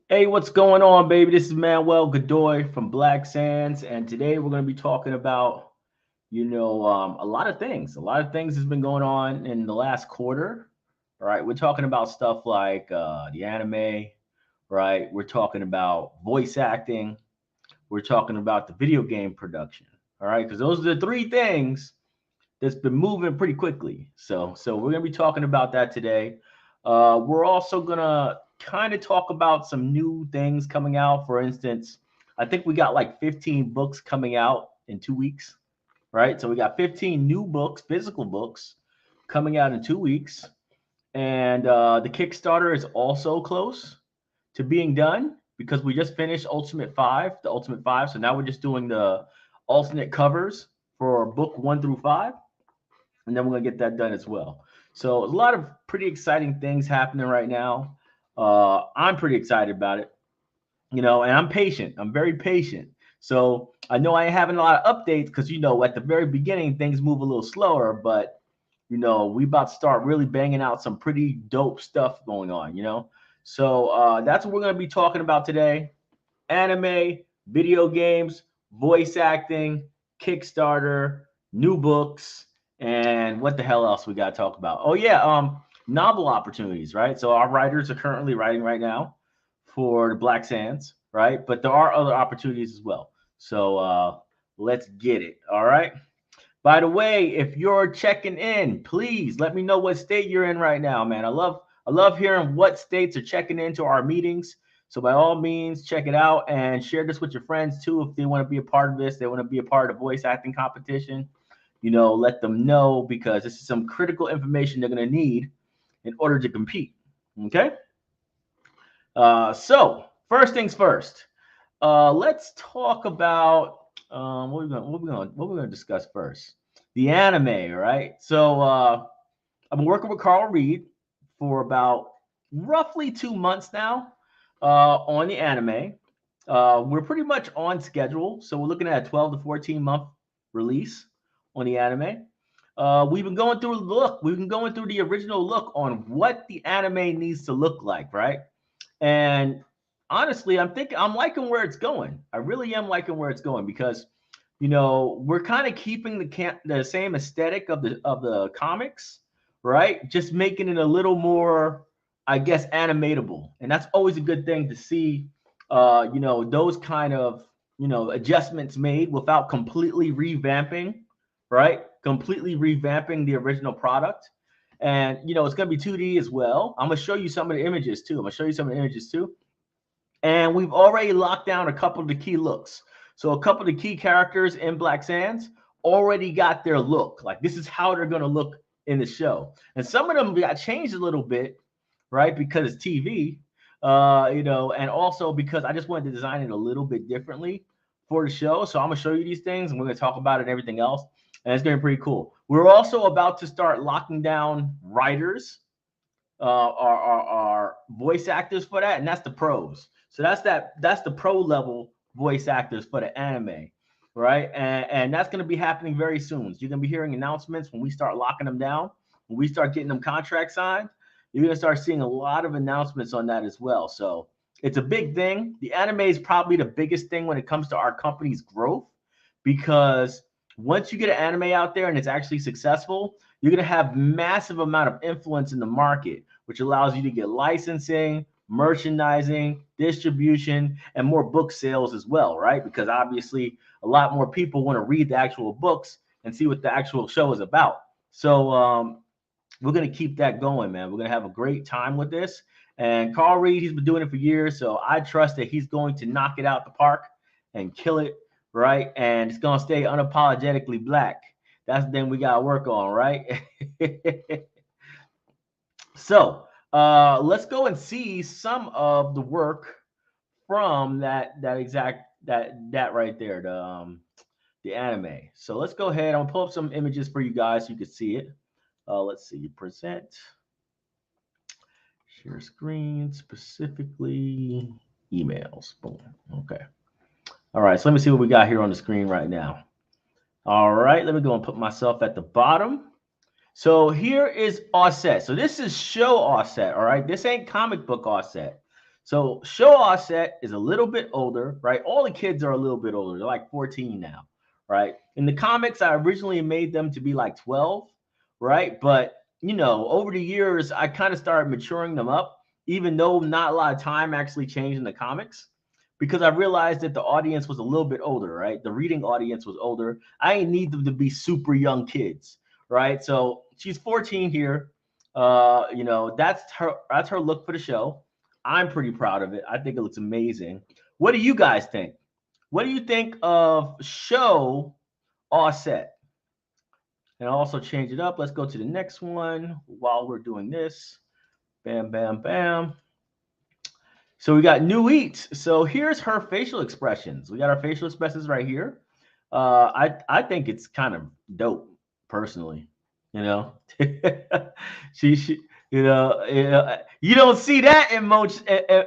Hey, what's going on, baby? This is Manuel Godoy from Black Sands, and today we're going to be talking about, a lot of things. A lot of things has been going on in the last quarter. All right, we're talking about stuff like the anime, right? We're talking about voice acting. We're talking about the video game production. All right, because those are the three things that's been moving pretty quickly. So we're gonna be talking about that today. We're also gonna kind of talk about some new things coming out. For instance, I think we got like 15 books coming out in 2 weeks, right? So we got 15 new books, physical books, coming out in 2 weeks, and the Kickstarter is also close to being done because we just finished the Ultimate Five. So now we're just doing the alternate covers for book 1 through 5, and then we're gonna get that done as well. So a lot of pretty exciting things happening right now. I'm pretty excited about it, and I'm patient. I'm very patient. So I know I ain't having a lot of updates because at the very beginning things move a little slower, but we about to start really banging out some pretty dope stuff going on. So that's what we're gonna be talking about today: anime, video games, voice acting, Kickstarter, new books, and what the hell else we got to talk about? Oh yeah, novel opportunities, right? So our writers are currently writing right now for the Black Sands, right? But there are other opportunities as well. So let's get it. All right. By the way, if you're checking in, please let me know what state you're in right now, man. I love hearing what states are checking into our meetings. So by all means, check it out and share this with your friends too if they want to be a part of this. They want to be a part of the voice acting competition. Let them know because this is some critical information they're going to need in order to compete. Okay. So first things first. Let's talk about what we're gonna discuss first. The anime, right? So I've been working with Carl Reed for about roughly 2 months now on the anime. We're pretty much on schedule, so we're looking at a 12 to 14 month release on the anime. We've been going through a look. We've been going through the original look on what the anime needs to look like, right? And honestly, I'm liking where it's going. I really am liking where it's going because we're kind of keeping the same aesthetic of the comics, right? Just making it a little more, I guess, animatable, and that's always a good thing to see. Those kind of adjustments made without completely revamping, right? Completely revamping the original product. And it's gonna be 2D as well. I'm gonna show you some of the images too. And we've already locked down a couple of the key looks. So a couple of the key characters in Black Sands already got their look. Like this is how they're gonna look in the show. And some of them got changed a little bit, right? Because it's TV, and also because I just wanted to design it a little bit differently for the show. So I'm gonna show you these things and we're gonna talk about it and everything else. And it's gonna be pretty cool. We're also about to start locking down writers, our voice actors for that, and that's the pros. So that's the pro level voice actors for the anime, right? And that's going to be happening very soon. So you're going to be hearing announcements when we start locking them down, when we start getting them contracts signed. You're going to start seeing a lot of announcements on that as well. So it's a big thing. The anime is probably the biggest thing when it comes to our company's growth because once you get an anime out there and it's actually successful, you're going to have massive amount of influence in the market, which allows you to get licensing, merchandising, distribution, and more book sales as well, right? Because obviously a lot more people want to read the actual books and see what the actual show is about. So we're going to keep that going, man. We're going to have a great time with this. And Carl Reed, he's been doing it for years, so I trust that he's going to knock it out the park and kill it, right? And it's going to stay unapologetically black. That's the thing we got to work on, right? So let's go and see some of the work from that right there, the anime. So let's go ahead. I'm gonna pull up some images for you guys so you can see it. Let's see, present, share screen, specifically emails. Boom. Okay. All right. So let me see what we got here on the screen right now. All right. Let me go and put myself at the bottom. So here is Offset. So this is show Offset, all right? This ain't comic book Offset. So show Offset is a little bit older, right? All the kids are a little bit older. They're like 14 now, right? In the comics, I originally made them to be like 12, right? But, over the years, I kind of started maturing them up, even though not a lot of time actually changed in the comics, because I realized that the audience was a little bit older, right? The reading audience was older. I didn't need them to be super young kids, right? So she's 14 here. That's her look for the show. I'm pretty proud of it. I think it looks amazing. What do you guys think? What do you think of show Offset? And I'll also change it up. Let's go to the next one while we're doing this. Bam, bam, bam. So we got New Eats. So here's her facial expressions. We got our facial expressions right here. I think it's kind of dope, personally. You know, she you don't see that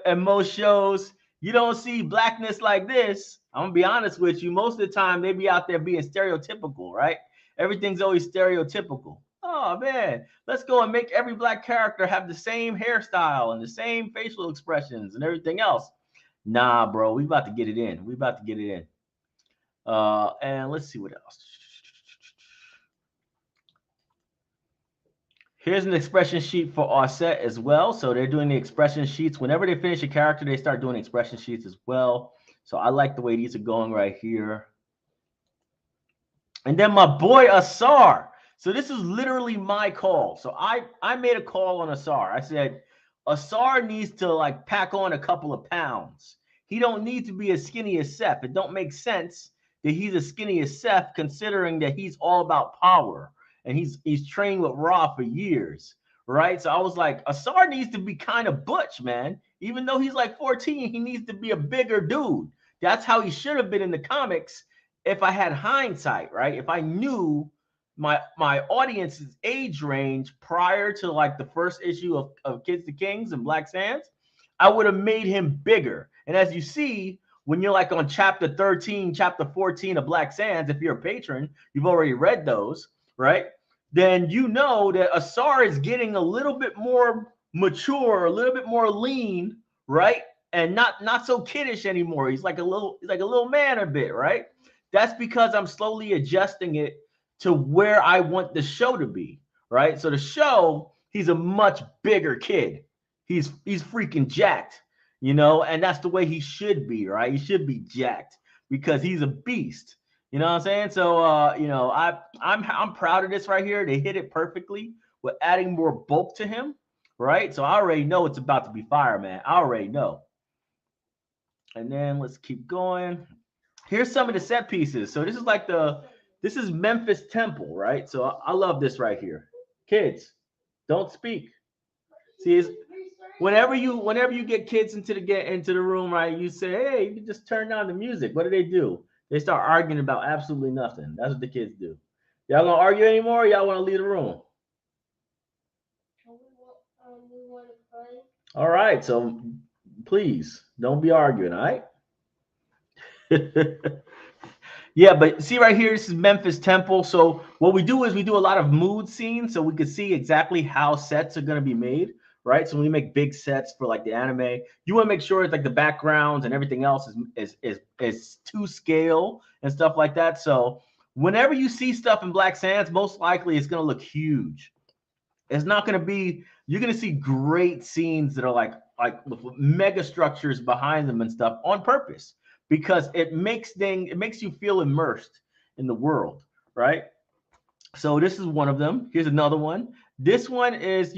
in most shows. You don't see blackness like this. I'm gonna be honest with you. Most of the time, they be out there being stereotypical, right? Everything's always stereotypical. Oh man, let's go and make every black character have the same hairstyle and the same facial expressions and everything else. Nah, bro, we about to get it in. We about to get it in. And let's see what else. Here's an expression sheet for Offset as well. So they're doing the expression sheets. Whenever they finish a character, they start doing expression sheets as well. So I like the way these are going right here. And then my boy Asar. So this is literally my call. So I made a call on Asar. I said, Asar needs to like pack on a couple of pounds. He don't need to be as skinny as Seth. It don't make sense that he's as skinny as Seth, considering that he's all about power and he's trained with Raw for years, right? So I was like, Asar needs to be kind of butch, man. Even though he's like 14, he needs to be a bigger dude. That's how he should have been in the comics if I had hindsight, right? If I knew my audience's age range prior to like the first issue of Kids to Kings and Black Sands, I would have made him bigger. And as you see, when you're like on chapter 13, chapter 14 of Black Sands, if you're a patron, you've already read those, right? Then you know that Asar is getting a little bit more mature, a little bit more lean, right? And not so kiddish anymore. He's like a little man a bit, right? That's because I'm slowly adjusting it to where I want the show to be, right? So the show, he's a much bigger kid. He's freaking jacked, and that's the way he should be, right? He should be jacked because he's a beast. You know what I'm saying? So I'm proud of this right here. They hit it perfectly with adding more bulk to him, right? So I already know it's about to be fire, man. I already know. And then let's keep going. Here's some of the set pieces. So this is Memphis Temple, right? So I love this right here. Kids, don't speak. See, whenever you get kids into the room, right? You say, hey, you can just turn down the music. What do? They start arguing about absolutely nothing. That's what the kids do. Y'all gonna argue anymore? Or y'all want to leave the room? All right. So please don't be arguing. All right. Yeah, but see right here, this is Memphis Temple. So what we do is we do a lot of mood scenes, so we can see exactly how sets are going to be made, right? So when we make big sets for like the anime, you want to make sure it's like the backgrounds and everything else is to scale and stuff like that. So whenever you see stuff in Black Sands, most likely it's going to look huge. It's not going to be. You're going to see great scenes that are like mega structures behind them and stuff on purpose, because it makes you feel immersed in the world, right? So this is one of them. Here's another one. This one is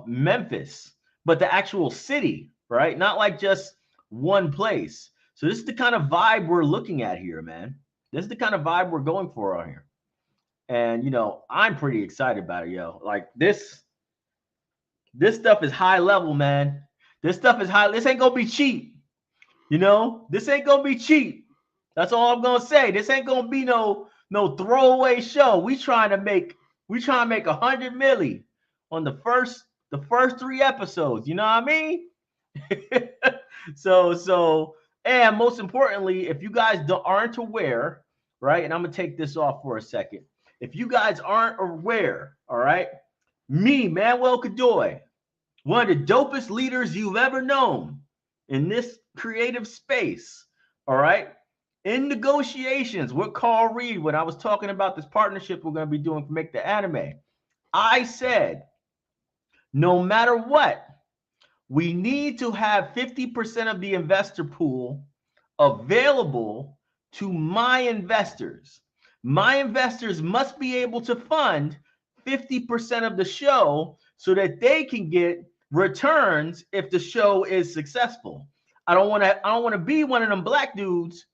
Memphis, but the actual city, right? Not like just one place. So this is the kind of vibe we're looking at here, man. This is the kind of vibe we're going for on here. And I'm pretty excited about it, yo. Like this stuff is high level, man. This stuff is high. This ain't gonna be cheap. This ain't gonna be cheap. That's all I'm gonna say. This ain't gonna be no throwaway show. We trying to make 100 milli on the first 3 episodes. You know what I mean? So and most importantly, if you guys aren't aware, right? And I'm gonna take this off for a second. If you guys aren't aware, all right, me, Manuel Godoy, one of the dopest leaders you've ever known in this creative space, all right, in negotiations with Carl Reed, when I was talking about this partnership we're going to be doing for Make the Anime, I said, no matter what, we need to have 50% of the investor pool available to my investors. My investors must be able to fund 50% of the show so that they can get returns if the show is successful. I don't want to be one of them black dudes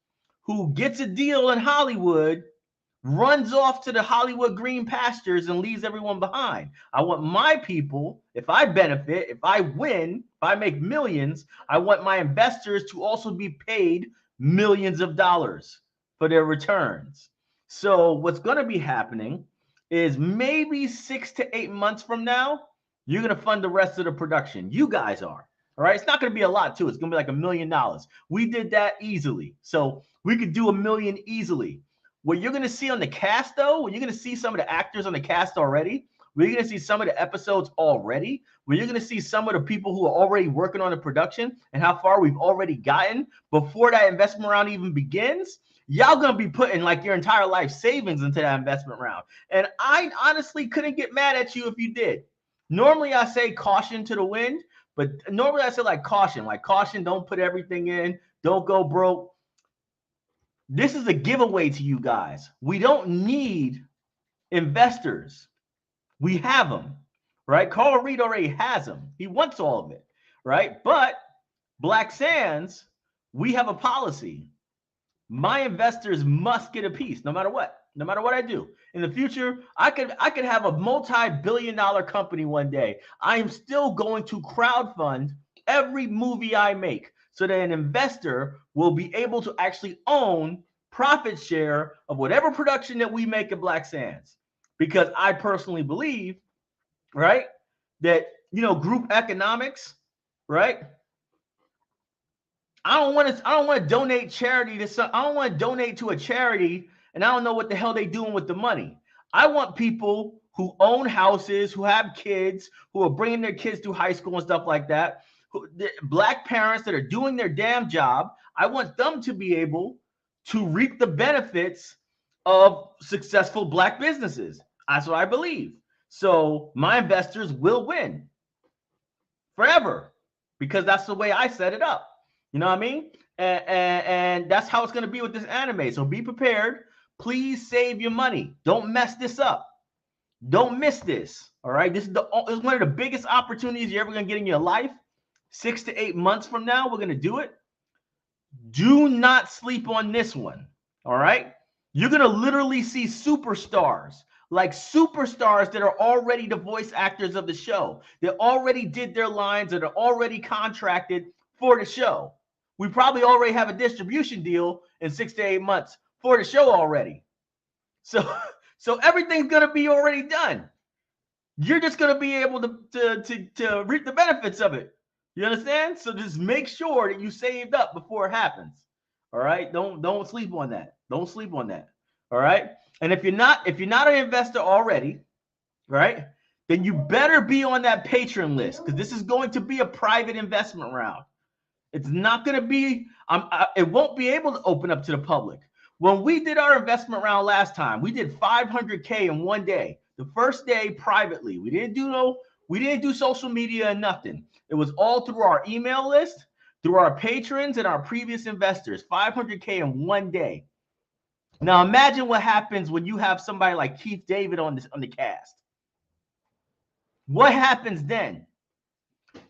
who gets a deal in Hollywood, runs off to the Hollywood green pastures and leaves everyone behind. I want my people, if I benefit, if I win, if I make millions, I want my investors to also be paid millions of dollars for their returns. So what's going to be happening is maybe 6 to 8 months from now, you're going to fund the rest of the production. You guys are. All right. It's not going to be a lot, too. It's going to be like $1 million. We did that easily. So we could do $1 million easily. What you're going to see on the cast, though, when you're going to see some of the actors on the cast already, where you're going to see some of the episodes already, where you're going to see some of the people who are already working on the production and how far we've already gotten before that investment round even begins, y'all going to be putting like your entire life savings into that investment round. And I honestly couldn't get mad at you if you did. Normally, I say caution to the wind, but normally I say like caution, don't put everything in, don't go broke. This is a giveaway to you guys. We don't need investors. We have them, right? Carl Reed already has them. He wants all of it, right? But Black Sands, we have a policy. My investors must get a piece, no matter what. No matter what I do. In the future, I could have a multi-billion-dollar company one day. I am still going to crowdfund every movie I make so that an investor will be able to actually own profit share of whatever production that we make at Black Sands. Because I personally believe, right, that, group economics, right? I don't want to donate charity to some. I don't want to donate to a charity and I don't know what the hell they're doing with the money. I want people who own houses, who have kids, who are bringing their kids through high school and stuff like that, Black parents that are doing their damn job. I want them to be able to reap the benefits of successful Black businesses. That's what I believe. So my investors will win forever because that's the way I set it up. You know what I mean? And that's how it's going to be with this anime. So be prepared. Please save your money. Don't mess this up. Don't miss this. All right. This is one of the biggest opportunities you're ever going to get in your life. 6 to 8 months from now, we're going to do it. Do not sleep on this one. All right. You're going to literally see superstars, like superstars that are already the voice actors of the show. They already did their lines and are already contracted for the show. We probably already have a distribution deal in 6 to 8 months for the show already. So everything's going to be already done. You're just going to be able to reap the benefits of it. You understand? So just make sure that you saved up before it happens. All right? Don't sleep on that. Don't sleep on that. All right? And if you're not an investor already, right, then you better be on that Patreon list because this is going to be a private investment round. It's not going to be, it won't be able to open up to the public. When we did our investment round last time, we did $500K in one day. The first day privately. We didn't do social media and nothing. It was all through our email list, through our patrons and our previous investors. $500K in one day. Now imagine what happens when you have somebody like Keith David on the cast. What happens then?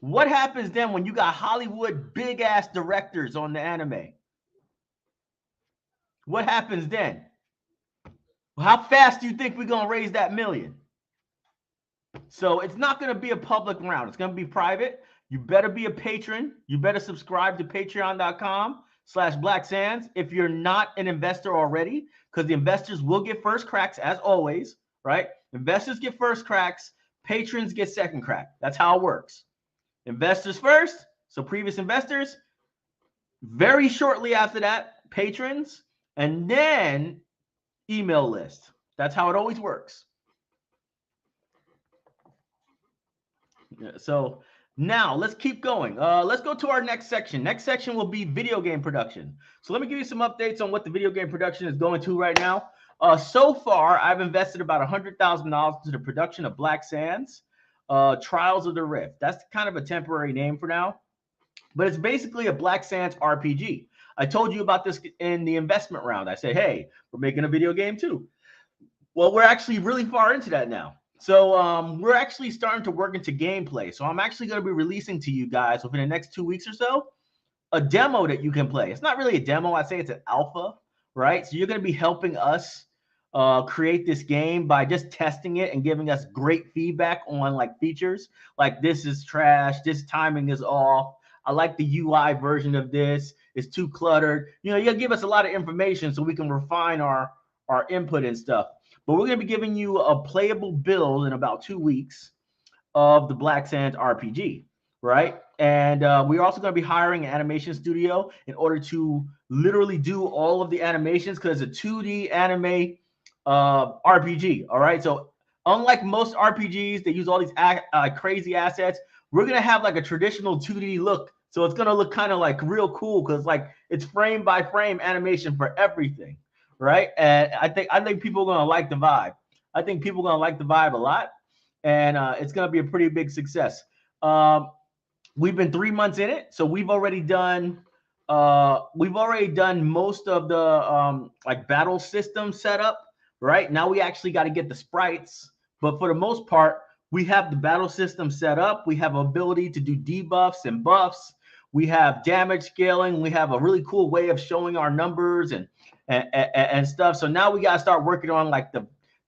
What happens then when you got Hollywood big ass directors on the anime? What happens then? How fast do you think we're going to raise that million? So it's not going to be a public round. It's going to be private. You better be a patron. You better subscribe to patreon.com/Black Sands if you're not an investor already, because the investors will get first cracks as always, right? Investors get first cracks. Patrons get second crack. That's how it works. Investors first. So previous investors. Very shortly after that, patrons. And then email list. That's how it always works. Yeah, so now let's keep going. Let's go to our next section. Next section will be video game production. So let me give you some updates on what the video game production is going to right now. So far, I've invested about $100,000 into the production of Black Sands, Trials of the Rift. That's kind of a temporary name for now, but it's basically a Black Sands RPG. I told you about this in the investment round. I said, hey, we're making a video game too. Well, we're actually really far into that now. So we're actually starting to work into gameplay. So I'm actually going to be releasing to you guys within the next 2 weeks or so a demo that you can play. It's not really a demo. I'd say it's an alpha, right? So you're going to be helping us create this game by just testing it and giving us great feedback on like features. Like this is trash. This timing is off. I like the UI version of this. It's too cluttered. You know, you'll give us a lot of information so we can refine our input and stuff. But we're going to be giving you a playable build in about 2 weeks of the Black Sands RPG, right? And we're also going to be hiring an animation studio in order to literally do all of the animations because it's a 2D anime RPG, all right? So unlike most RPGs, they use all these crazy assets. We're going to have like a traditional 2D look. So it's going to look kind of like real cool because like it's frame by frame animation for everything. Right. And I think people are going to like the vibe. I think people are going to like the vibe a lot. And it's going to be a pretty big success. We've been 3 months in it. So we've already done most of the like battle system setup. Right now, we actually got to get the sprites. But for the most part, we have the battle system set up. We have ability to do debuffs and buffs. We have damage scaling. We have a really cool way of showing our numbers and stuff. So now we got to start working on like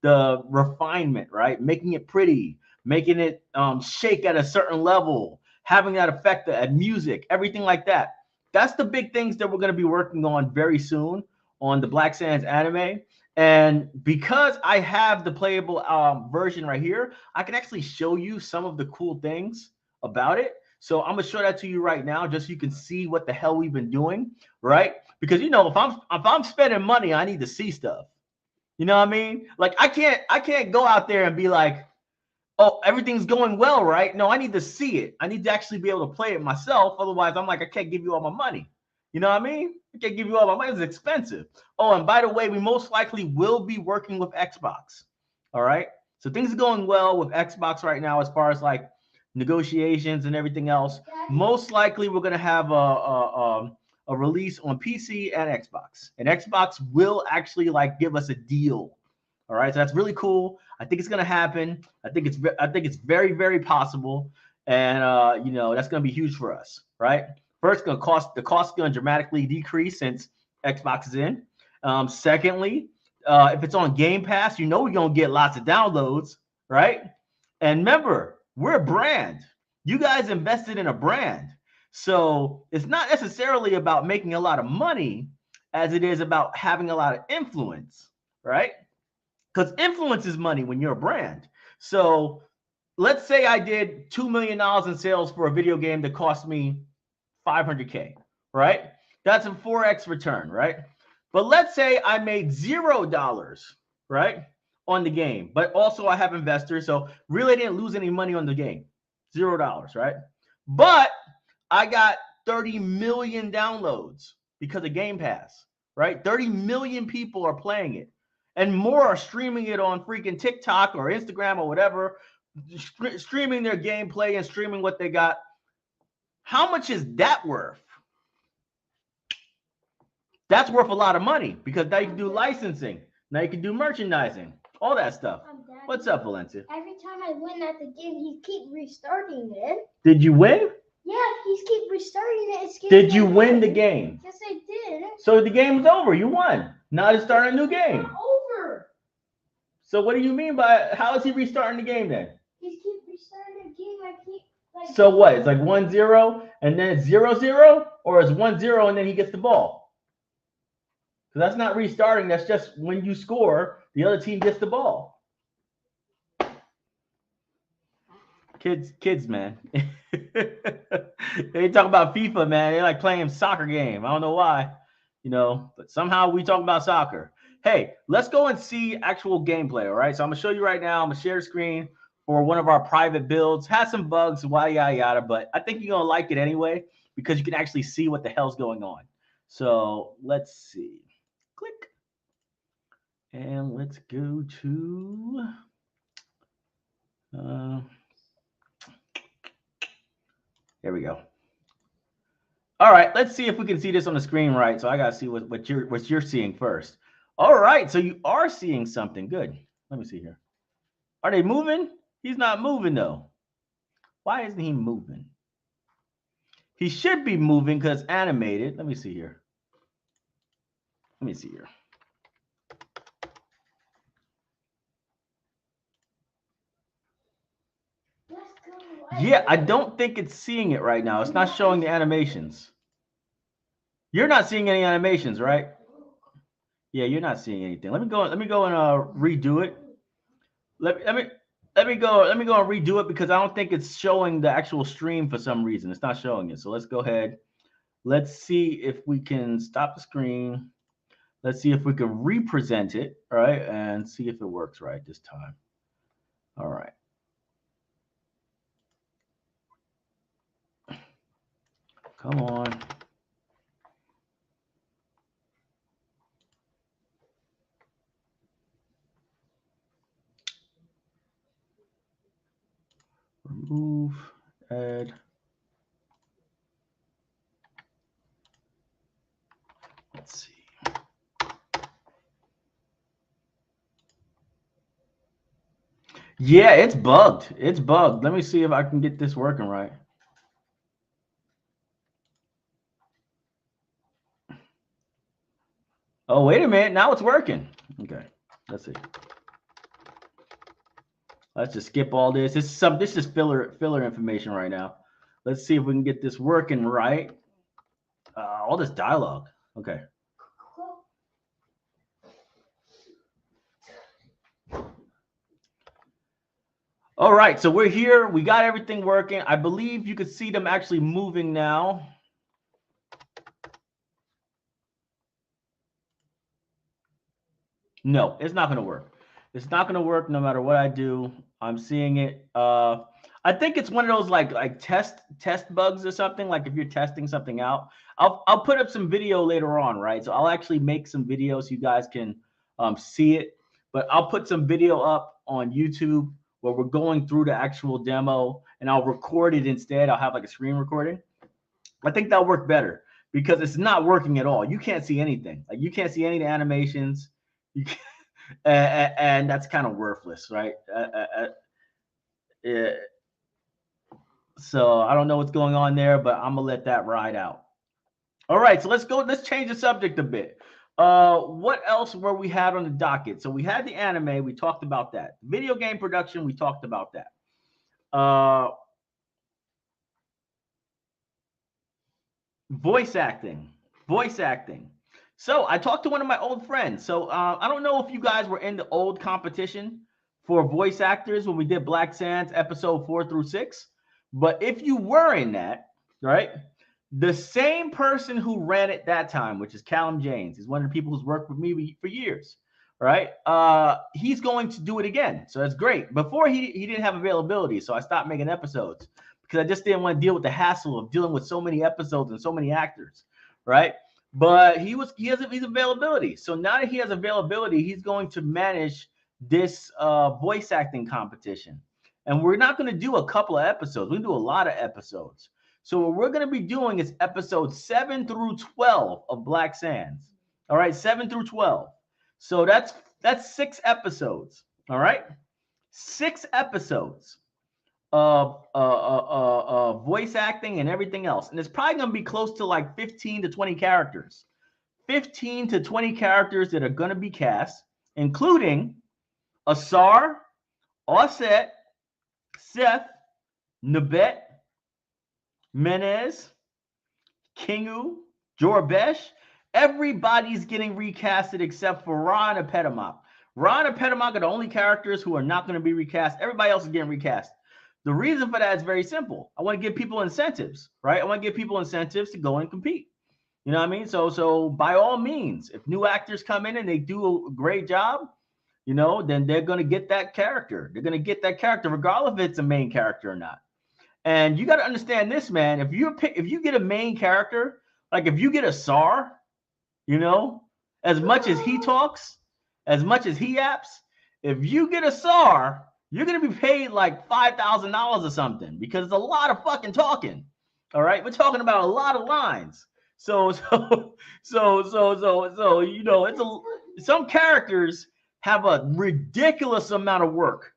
the refinement, right? Making it pretty, making it shake at a certain level, having that effect at music, everything like that. That's the big things that we're going to be working on very soon on the Black Sands anime. And because I have the playable version right here, I can actually show you some of the cool things about it. So I'm gonna show that to you right now, just so you can see what the hell we've been doing, right? Because you know, if I'm spending money, I need to see stuff. You know what I mean? Like I can't go out there and be like, oh, everything's going well, right? No, I need to see it. I need to actually be able to play it myself. Otherwise, I'm like, I can't give you all my money. You know what I mean? I can't give you all my money. It's expensive. Oh, and by the way, we most likely will be working with Xbox. All right. So things are going well with Xbox right now as far as like negotiations and everything else. Most likely, we're gonna have a release on PC and Xbox, and Xbox will actually like give us a deal. All right, so that's really cool. I think it's gonna happen. I think it's very, very possible, and you know that's gonna be huge for us, right? First, the cost is gonna dramatically decrease since Xbox is in. Secondly, if it's on Game Pass, you know we're gonna get lots of downloads, right? And remember, we're a brand. You guys invested in a brand. So it's not necessarily about making a lot of money as it is about having a lot of influence, right? Because influence is money when you're a brand. So let's say I did $2 million in sales for a video game that cost me $500K, right? That's a 4X return, right? But let's say I made $0, right, on the game, but also I have investors, so really didn't lose any money on the game, $0, right? But I got 30 million downloads because of Game Pass, right? 30 million people are playing it, and more are streaming it on freaking TikTok or Instagram or whatever, streaming their gameplay and streaming what they got. How much is that worth? That's worth a lot of money because now you can do licensing. Now you can do merchandising, all that stuff. What's up, Valencia? Every time I win at the game, he keep restarting it. Did you win? Yeah, he's keep restarting it. Did you win the game? Yes, I did. So the game's over. You won. Now to start a new game. It's not over. So what do you mean by how is he restarting the game then? He keep restarting the game. Like so what? It's like 1-0 and then it's 0-0, or it's 1-0 and then he gets the ball. So that's not restarting. That's just when you score, the other team gets the ball. Kids, man. They talk about FIFA, man. They like playing soccer game. I don't know why, you know, but somehow we talk about soccer. hey, let's go and see actual gameplay. All right. So I'm gonna show you right now. I'm gonna share the screen for one of our private builds. Has some bugs, yada yada, but I think you're gonna like it anyway because you can actually see what the hell's going on. So let's see. Click. And let's go to there we go. All right, let's see if we can see this on the screen right. So I gotta see what you're seeing first. All right, so you are seeing something. Good. Let me see here. Are they moving? He's not moving though. Why isn't he moving? He should be moving because animated. Let me see here. Let me see here. Yeah, I don't think it's seeing it right now. It's not showing the animations. You're not seeing any animations, right? Yeah, you're not seeing anything. Let me go and redo it. Let me go and redo it because I don't think it's showing the actual stream for some reason. It's not showing it. So let's go ahead. Let's see if we can stop the screen. Let's see if we can represent it, right? And see if it works right this time. All right. Come on. Remove, add. Let's see. Yeah, it's bugged. It's bugged. Let me see if I can get this working right. Oh, wait a minute. Now it's working. Okay. Let's see. Let's just skip all this. This is filler information right now. Let's see if we can get this working right. All this dialogue. Okay. All right, so we're here. We got everything working. I believe you could see them actually moving now. No, it's not going to work. It's not going to work no matter what I do. I'm seeing it. I think it's one of those like test bugs or something. Like if you're testing something out, I'll put up some video later on, right? So I'll actually make some videos so you guys can see it. But I'll put some video up on YouTube where we're going through the actual demo, and I'll record it instead. I'll have like a screen recording. I think that'll work better because it's not working at all. You can't see anything. Like you can't see any of the animations. You can't, and that's kind of worthless, right? Yeah. So I don't know what's going on there, but I'm gonna let that ride out. All right, so let's go. Let's change the subject a bit. What else were we had on the docket? So we had the anime. We talked about that. Video game production. We talked about that. Voice acting. So I talked to one of my old friends. So I don't know if you guys were in the old competition for voice actors when we did Black Sands episode 4 through 6. But if you were in that, right, the same person who ran it that time, which is Callum James, is one of the people who's worked with me for years, right? He's going to do it again. So that's great. Before he didn't have availability, so I stopped making episodes because I just didn't want to deal with the hassle of dealing with so many episodes and so many actors, right? But he has availability. So now that he has availability, he's going to manage this voice acting competition. And we're not going to do a couple of episodes. We do a lot of episodes. So what we're going to be doing is episodes 7 through 12 of Black Sands. All right, 7 through 12. So that's 6 episodes. All right, 6 episodes of voice acting and everything else. And it's probably going to be close to like 15 to 20 characters. 15 to 20 characters that are going to be cast, including Asar, Offset, Seth, Nabet, Menez, Kingu, Jorbesh. Everybody's getting recasted except for Ron and Petamok. Ron and Petamok are the only characters who are not going to be recast. Everybody else is getting recast. The reason for that is very simple. I want to give people incentives, right? I want to give people incentives to go and compete. You know what I mean? So by all means, if new actors come in and they do a great job, you know, then they're gonna get that character. They're gonna get that character, regardless if it's a main character or not. And you got to understand this, man. If you get a main character, like if you get a SAR, you know, as much as he talks, as much as he apps, if you get a SAR, you're gonna be paid like $5,000 or something because it's a lot of fucking talking. All right, we're talking about a lot of lines. So you know, some characters have a ridiculous amount of work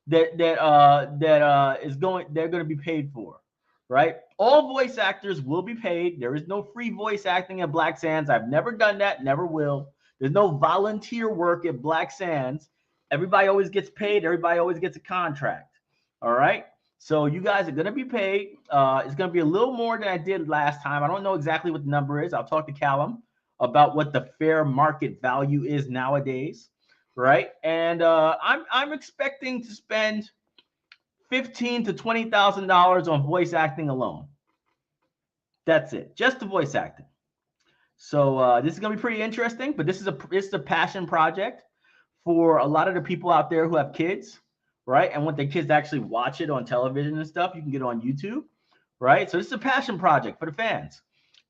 that is going they're going to be paid for, right? All voice actors will be paid. There is no free voice acting at Black Sands. I've never done that, never will. There's no volunteer work at Black Sands. Everybody always gets paid. Everybody always gets a contract. All right. So you guys are going to be paid. It's going to be a little more than I did last time. I don't know exactly what the number is. I'll talk to Callum about what the fair market value is nowadays, right? And I'm expecting to spend $15,000 to $20,000 on voice acting alone. That's it, just the voice acting. So this is gonna be pretty interesting. But this is a passion project for a lot of the people out there who have kids, right? And want their kids to actually watch it on television and stuff. You can get it on YouTube, right? So this is a passion project for the fans.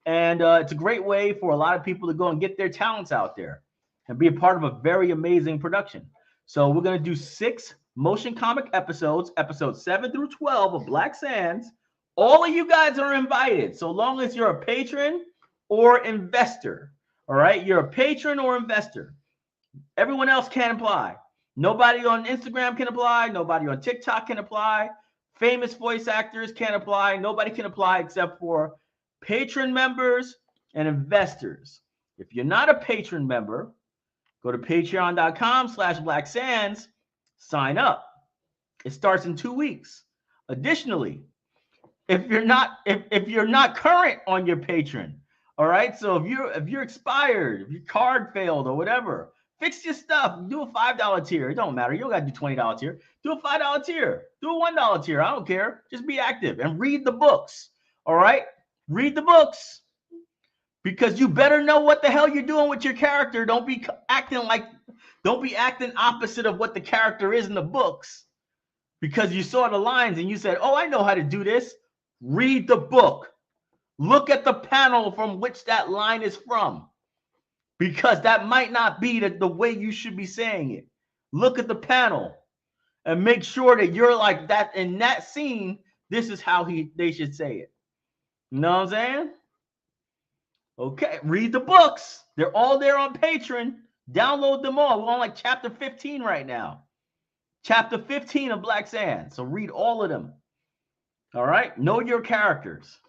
And it's a great way for a lot of people to go and get their talents out there and be a part of a very amazing production. So we're going to do 6 motion comic episodes, episodes 7 through 12 of Black Sands. All of you guys are invited, so long as you're a patron or investor. All right, you're a patron or investor. Everyone else can apply. Nobody on Instagram can apply. Nobody on TikTok can apply. Famous voice actors can't apply. Nobody can apply except for patron members and investors. If you're not a patron member, go to patreon.com/Black Sands, sign up. It starts in 2 weeks. Additionally, if you're not current on your patron, all right, so if you're expired, if your card failed or whatever, fix your stuff. Do a $5 tier. It don't matter. You don't got to do $20 tier. Do a $5 tier. Do a $1 tier. I don't care. Just be active and read the books. All right, read the books, because you better know what the hell you're doing with your character. Don't be acting opposite of what the character is in the books because you saw the lines and you said, "Oh, I know how to do this." Read the book. Look at the panel from which that line is from, because that might not be the way you should be saying it. Look at the panel and make sure that you're like that in that scene. This is how they should say it. You know what I'm saying? Okay, read the books. They're all there on Patreon. Download them all. We're on like chapter 15 right now. Chapter 15 of Black Sands. So read all of them. All right? Know your characters.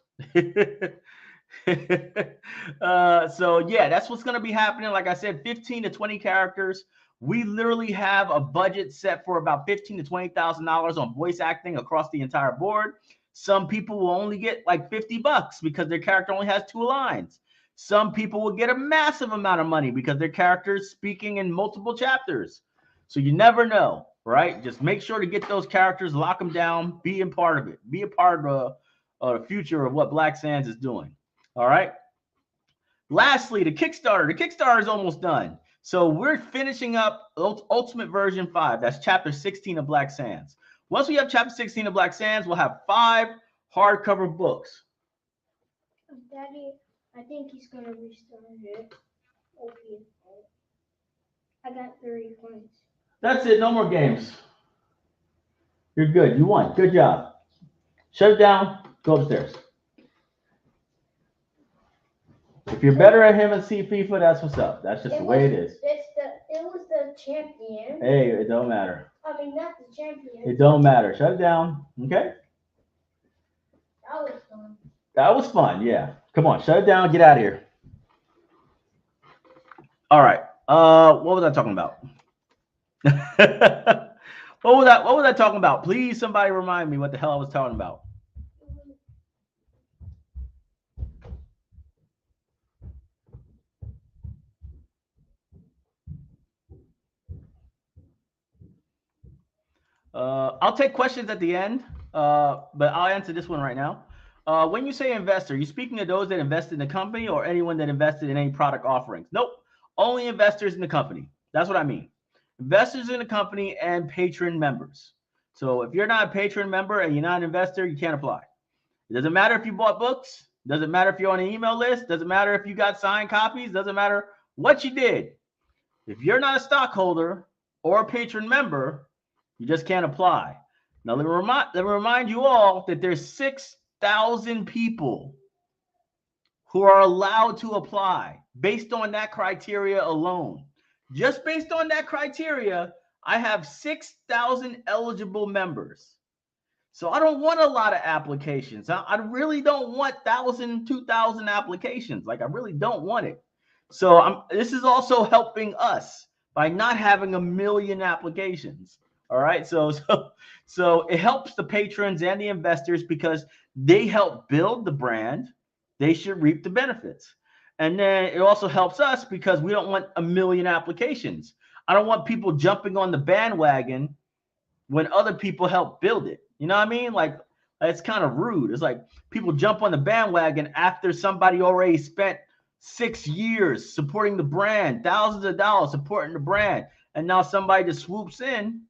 So yeah, that's what's going to be happening. Like I said, 15 to 20 characters. We literally have a budget set for about $15,000 to $20,000 on voice acting across the entire board. Some people will only get like $50 because their character only has 2 lines. Some people will get a massive amount of money because their character is speaking in multiple chapters. So you never know, right? Just make sure to get those characters, lock them down, be a part of it, be a part of the future of what Black Sands is doing. All right. Lastly, the Kickstarter. The Kickstarter is almost done. So we're finishing up Ultimate Version 5. That's chapter 16 of Black Sands. Once we have chapter 16 of Black Sands, we'll have 5 hardcover books. Daddy, I think he's going to restart it. Okay. I got 30 points. That's it. No more games. You're good. You won. Good job. Shut it down. Go upstairs. If you're better at him and see FIFA, that's what's up. That's just the way it is. It was the champion. Hey, it don't matter. I mean, not the champion. It don't matter. Shut it down. Okay? That was fun. That was fun. Yeah. Come on. Shut it down. Get out of here. All right. What was I talking about? What was I talking about? Please, somebody remind me what the hell I was talking about. I'll take questions at the end, but I'll answer this one right now. When you say investor, you speaking of those that invested in the company or anyone that invested in any product offerings? Nope. Only investors in the company. That's what I mean. Investors in the company and patron members. So if you're not a patron member and you're not an investor, you can't apply. It doesn't matter if you bought books. Doesn't matter if you're on an email list. Doesn't matter if you got signed copies. Doesn't matter what you did. If you're not a stockholder or a patron member, you just can't apply. Now, let me remind you all that there's 6,000 people who are allowed to apply based on that criteria alone. Just based on that criteria, I have 6,000 eligible members. So I don't want a lot of applications. I really don't want 1,000, 2,000 applications. Like, I really don't want it. So this is also helping us by not having 1 million applications. All right. So it helps the patrons and the investors because they help build the brand. They should reap the benefits. And then it also helps us because we don't want 1 million applications. I don't want people jumping on the bandwagon when other people help build it. You know what I mean? Like, it's kind of rude. It's like people jump on the bandwagon after somebody already spent 6 years supporting the brand, thousands of dollars supporting the brand. And now somebody just swoops in,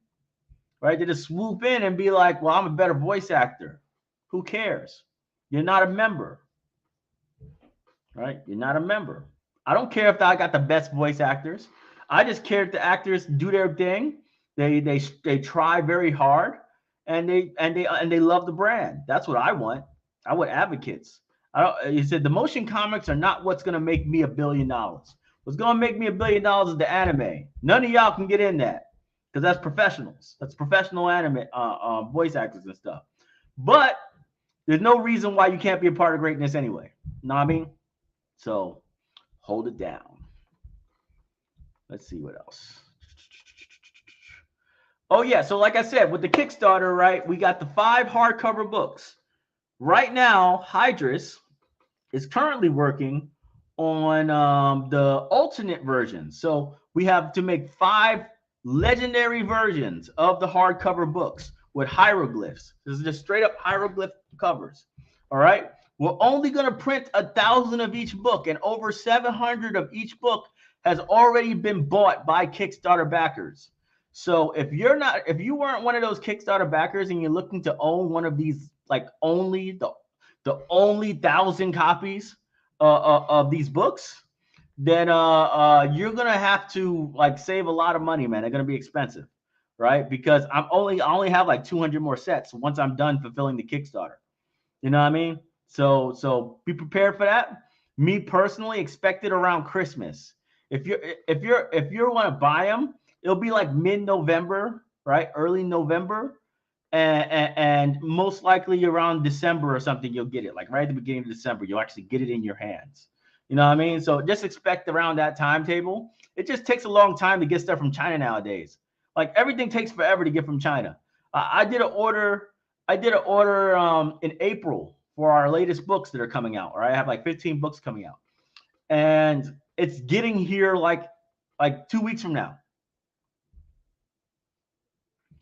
right? They just swoop in and be like, well, I'm a better voice actor. Who cares? You're not a member, right? You're not a member. I don't care if I got the best voice actors. I just care if the actors do their thing. They try very hard and they love the brand. That's what I want. I want advocates. He said the motion comics are not what's going to make me $1 billion. What's going to make me $1 billion is the anime. None of y'all can get in that because that's professionals. That's professional anime voice actors and stuff. But there's no reason why you can't be a part of greatness anyway. You know what I mean? So hold it down. Let's see what else. Oh, yeah. So like I said, with the Kickstarter, right, we got the 5 hardcover books. Right now, Hydrus is currently working on the alternate version. So we have to make 5 legendary versions of the hardcover books with hieroglyphs. This is just straight up hieroglyph covers. All right. We're only going to print 1,000 of each book, and over 700 of each book has already been bought by Kickstarter backers. So if you weren't one of those Kickstarter backers and you're looking to own one of these, like only the only 1,000 copies of these books, then you're gonna have to like save a lot of money, man. They're gonna be expensive, right? Because I only have like 200 more sets once I'm done fulfilling the Kickstarter. You know what I mean? So be prepared for that. Me personally, expect it around Christmas. If you want to buy them, it'll be like mid-November, right? Early November, and most likely around December or something, you'll get it. Like right at the beginning of December, you'll actually get it in your hands. You know what I mean? So just expect around that timetable. It just takes a long time to get stuff from China nowadays. Like everything takes forever to get from China. I did an order in April for our latest books that are coming out. Right, I have like 15 books coming out, and it's getting here like 2 weeks from now.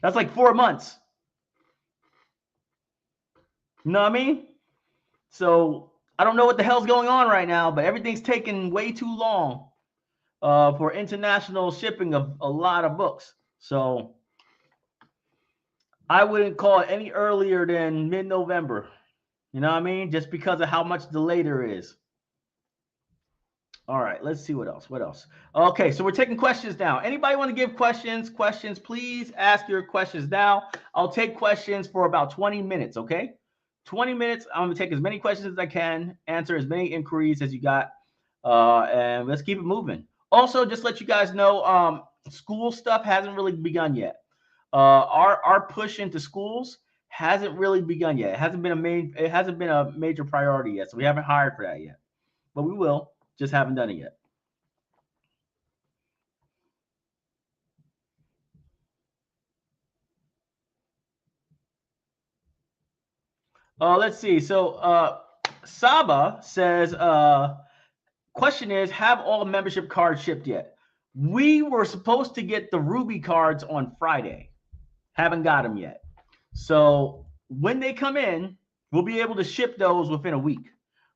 That's like 4 months. You know what I mean? So I don't know what the hell's going on right now, but everything's taking way too long for international shipping of a lot of books. So I wouldn't call it any earlier than mid-November. You know what I mean? Just because of how much delay there is. All right, let's see what else. Okay, so we're taking questions now. Anybody want to give questions? Please ask your questions now. I'll take questions for about 20 minutes, okay? 20 minutes. I'm going to take as many questions as I can, answer as many inquiries as you got, and let's keep it moving. Also, just let you guys know, school stuff hasn't really begun yet. Our push into schools hasn't really begun yet. It hasn't been a major priority yet, so we haven't hired for that yet. But we will. Just haven't done it yet. Let's see. So Saba says, question is, have all membership cards shipped yet? We were supposed to get the Ruby cards on Friday. Haven't got them yet. So when they come in, we'll be able to ship those within a week,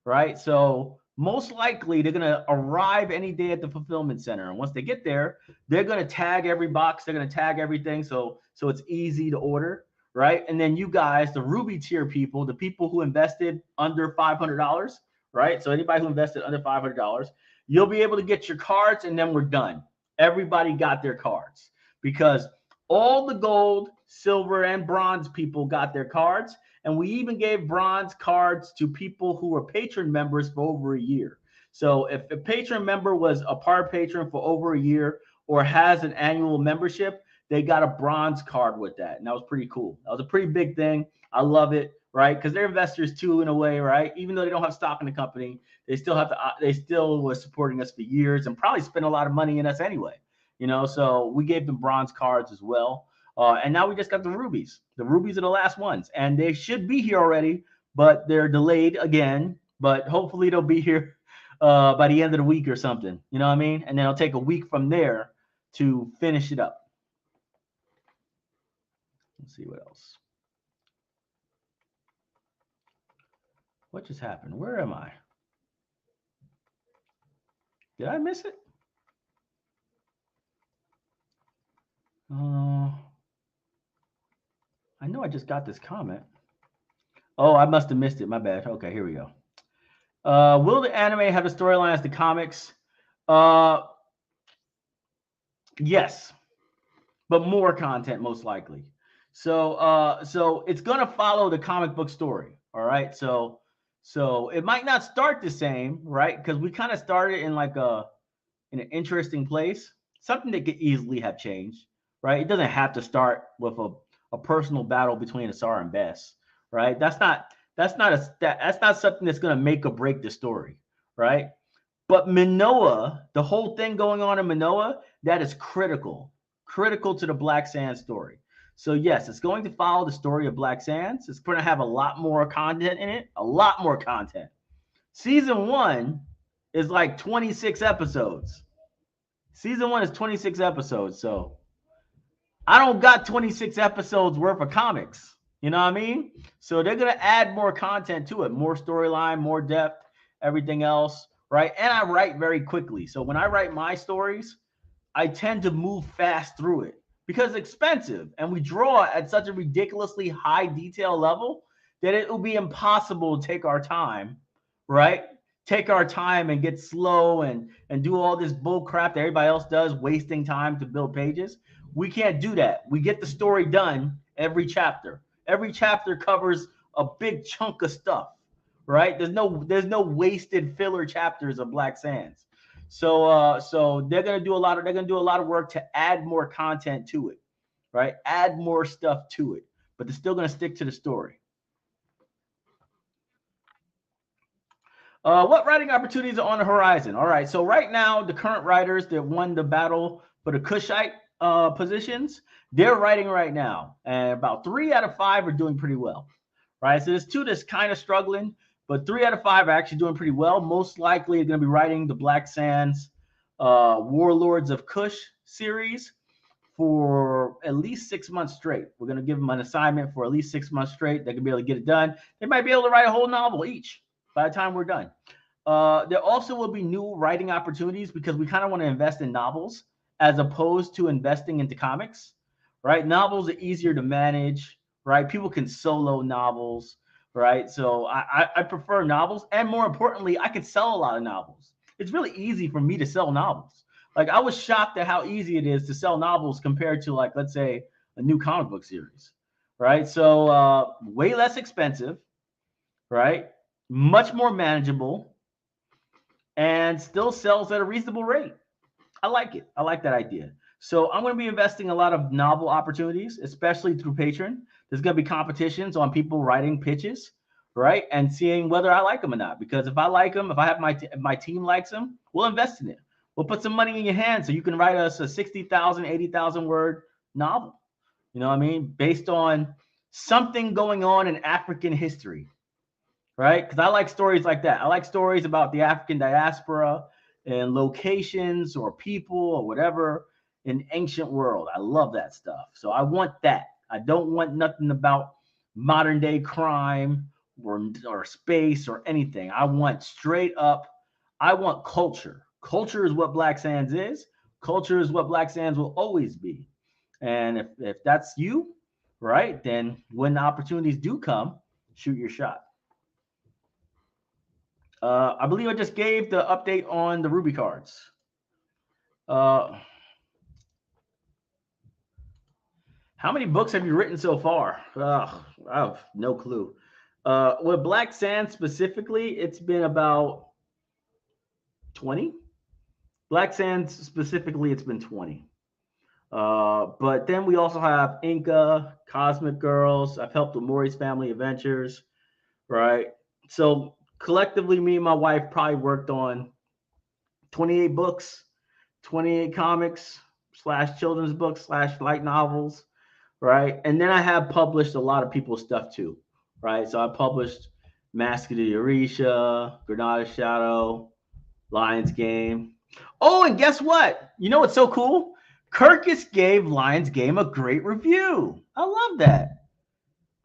right? So most likely they're going to arrive any day at the fulfillment center. And once they get there, they're going to tag every box. They're going to tag everything. So it's easy to order, right? And then you guys, the Ruby tier people, the people who invested under $500, right? So anybody who invested under $500, you'll be able to get your cards, and then we're done. Everybody got their cards because all the gold, silver, and bronze people got their cards. And we even gave bronze cards to people who were patron members for over a year. So if a patron member was a par patron for over a year or has an annual membership, they got a bronze card with that. And that was pretty cool. That was a pretty big thing. I love it, right? Because they're investors too, in a way, right? Even though they don't have stock in the company, they still was supporting us for years and probably spent a lot of money in us anyway. So we gave them bronze cards as well. And now we just got the rubies. The rubies are the last ones, and they should be here already, but they're delayed again. But hopefully they'll be here by the end of the week or something. You know what I mean? And then it'll take a week from there to finish it up. Let's see what else. What just happened? Where am I? Did I miss it? I know I just got this comment. Oh, I must have missed it. My bad. Okay, here we go. Will the anime have a storyline as the comics? Yes, but more content most likely. So it's gonna follow the comic book story. All right. So it might not start the same, right? Because we kind of started in in an interesting place, something that could easily have changed, right? It doesn't have to start with a personal battle between Asar and Bess, right? That's not something that's going to make or break the story, right? But Manoa, the whole thing going on in Manoa, that is critical to the Black Sands story. So yes, it's going to follow the story of Black Sands. It's going to have a lot more content in it, a lot more content. Season 1 is like 26 episodes. Season 1 is 26 episodes. So I don't got 26 episodes worth of comics. You know what I mean? So they're going to add more content to it, more storyline, more depth, everything else, right? And I write very quickly. So when I write my stories, I tend to move fast through it because it's expensive. And we draw at such a ridiculously high detail level that it will be impossible to take our time, right? Take our time and get slow and do all this bull crap that everybody else does, wasting time to build pages. We can't do that. We get the story done every chapter. Every chapter covers a big chunk of stuff, right? There's no wasted filler chapters of Black Sands. So they're gonna do a lot of work to add more content to it, right? Add more stuff to it, but they're still gonna stick to the story. What writing opportunities are on the horizon? All right, so right now the current writers that won the battle for the Kushite positions, they're writing right now, and about 3 out of 5 are doing pretty well, right? So there's 2 that's kind of struggling, but 3 out of 5 are actually doing pretty well. Most likely they're going to be writing the Black Sands Warlords of Kush series for at least 6 months straight. We're going to give them an assignment for at least 6 months straight. They can be able to get it done. They might be able to write a whole novel each by the time we're done. There also will be new writing opportunities because we kind of want to invest in novels as opposed to investing into comics, right? Novels are easier to manage, right? People can solo novels, right? So I prefer novels. And more importantly, I can sell a lot of novels. It's really easy for me to sell novels. Like I was shocked at how easy it is to sell novels compared to like, let's say, a new comic book series, right? So way less expensive, right? Much more manageable, and still sells at a reasonable rate. I like it. I like that idea. So I'm going to be investing a lot of novel opportunities, especially through Patreon. There's going to be competitions on people writing pitches, right? And seeing whether I like them or not. Because if I like them, if I have my team likes them, we'll invest in it. We'll put some money in your hands so you can write us a 60,000, 80,000 word novel. You know what I mean? Based on something going on in African history. Right? Because I like stories like that. I like stories about the African diaspora and locations or people or whatever in ancient world. I love that stuff. So I want that. I don't want nothing about modern day crime or space or anything. I want straight up. I want culture. Culture is what Black Sands is. Culture is what Black Sands will always be. And if that's you, right, then when the opportunities do come, shoot your shot. I believe I just gave the update on the Ruby cards. Uh, how many books have you written so far? I have no clue. With Black Sands specifically, it's been about 20. Black Sands specifically, it's been 20. But then we also have Inca, Cosmic Girls. I've helped with Maury's Family Adventures, right? So collectively, me and my wife probably worked on 28 books, 28 comics slash children's books slash light novels, right? And then I have published a lot of people's stuff too, right? So I published Mask of the Orisha, Granada Shadow, Lions Game. Oh, and guess what? You know what's so cool? Kirkus gave Lions Game a great review. I love that.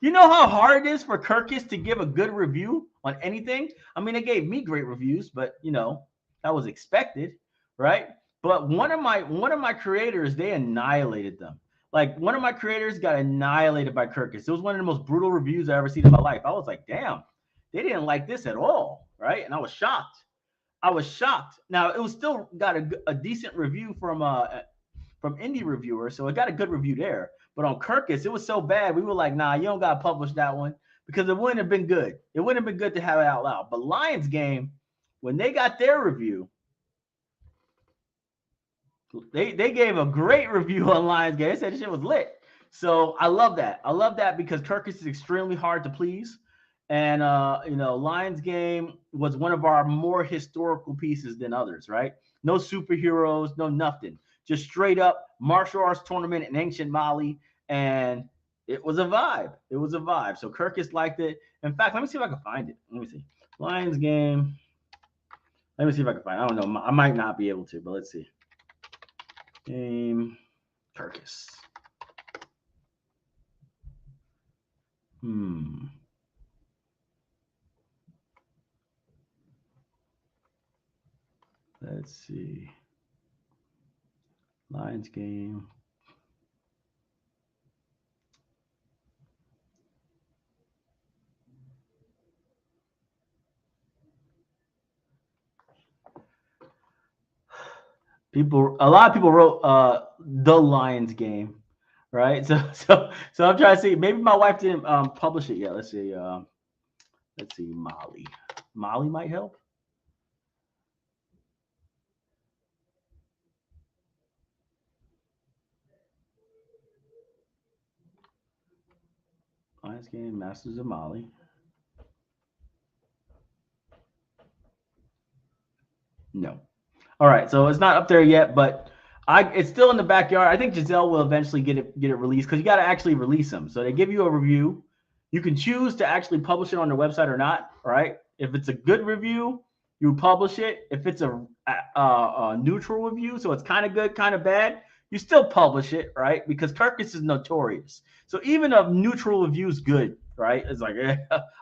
You know how hard it is for Kirkus to give a good review on anything? I mean, they gave me great reviews, but that was expected, right? But one of my creators, they annihilated them. Like one of my creators got annihilated by Kirkus. It was one of the most brutal reviews I ever seen in my life. I was like, damn, they didn't like this at all, right? And I was shocked. Now it was still got a decent review from indie reviewers, so it got a good review there. But on Kirkus, it was so bad, we were like, nah, you don't gotta publish that one because it wouldn't have been good. It wouldn't have been good to have it out loud. But Lions Game, when they got their review, they gave a great review on Lions Game. They said this shit was lit. So I love that. I love that because Kirkus is extremely hard to please. And Lions Game was one of our more historical pieces than others, right? No superheroes, no nothing. Just straight up martial arts tournament in ancient Mali, and it was a vibe. It was a vibe. So Kirkus liked it. In fact, let me see if I can find it. Let me see. Lions Game. Let me see if I can find it. I don't know. I might not be able to, but let's see. Game Kirkus. Let's see. Lions Game. A lot of people wrote the Lions Game, right? So I'm trying to see. Maybe my wife didn't publish it yet. Let's see. Mali. Mali might help. Lions Game, Masters of Mali. No. All right, so it's not up there yet, but it's still in the backyard. I think Giselle will eventually get it released because you got to actually release them. So they give you a review. You can choose to actually publish it on their website or not. Right? If it's a good review, you publish it. If it's a neutral review, so it's kind of good, kind of bad, you still publish it, right? Because Kirkus is notorious. So even a neutral review is good, right? It's like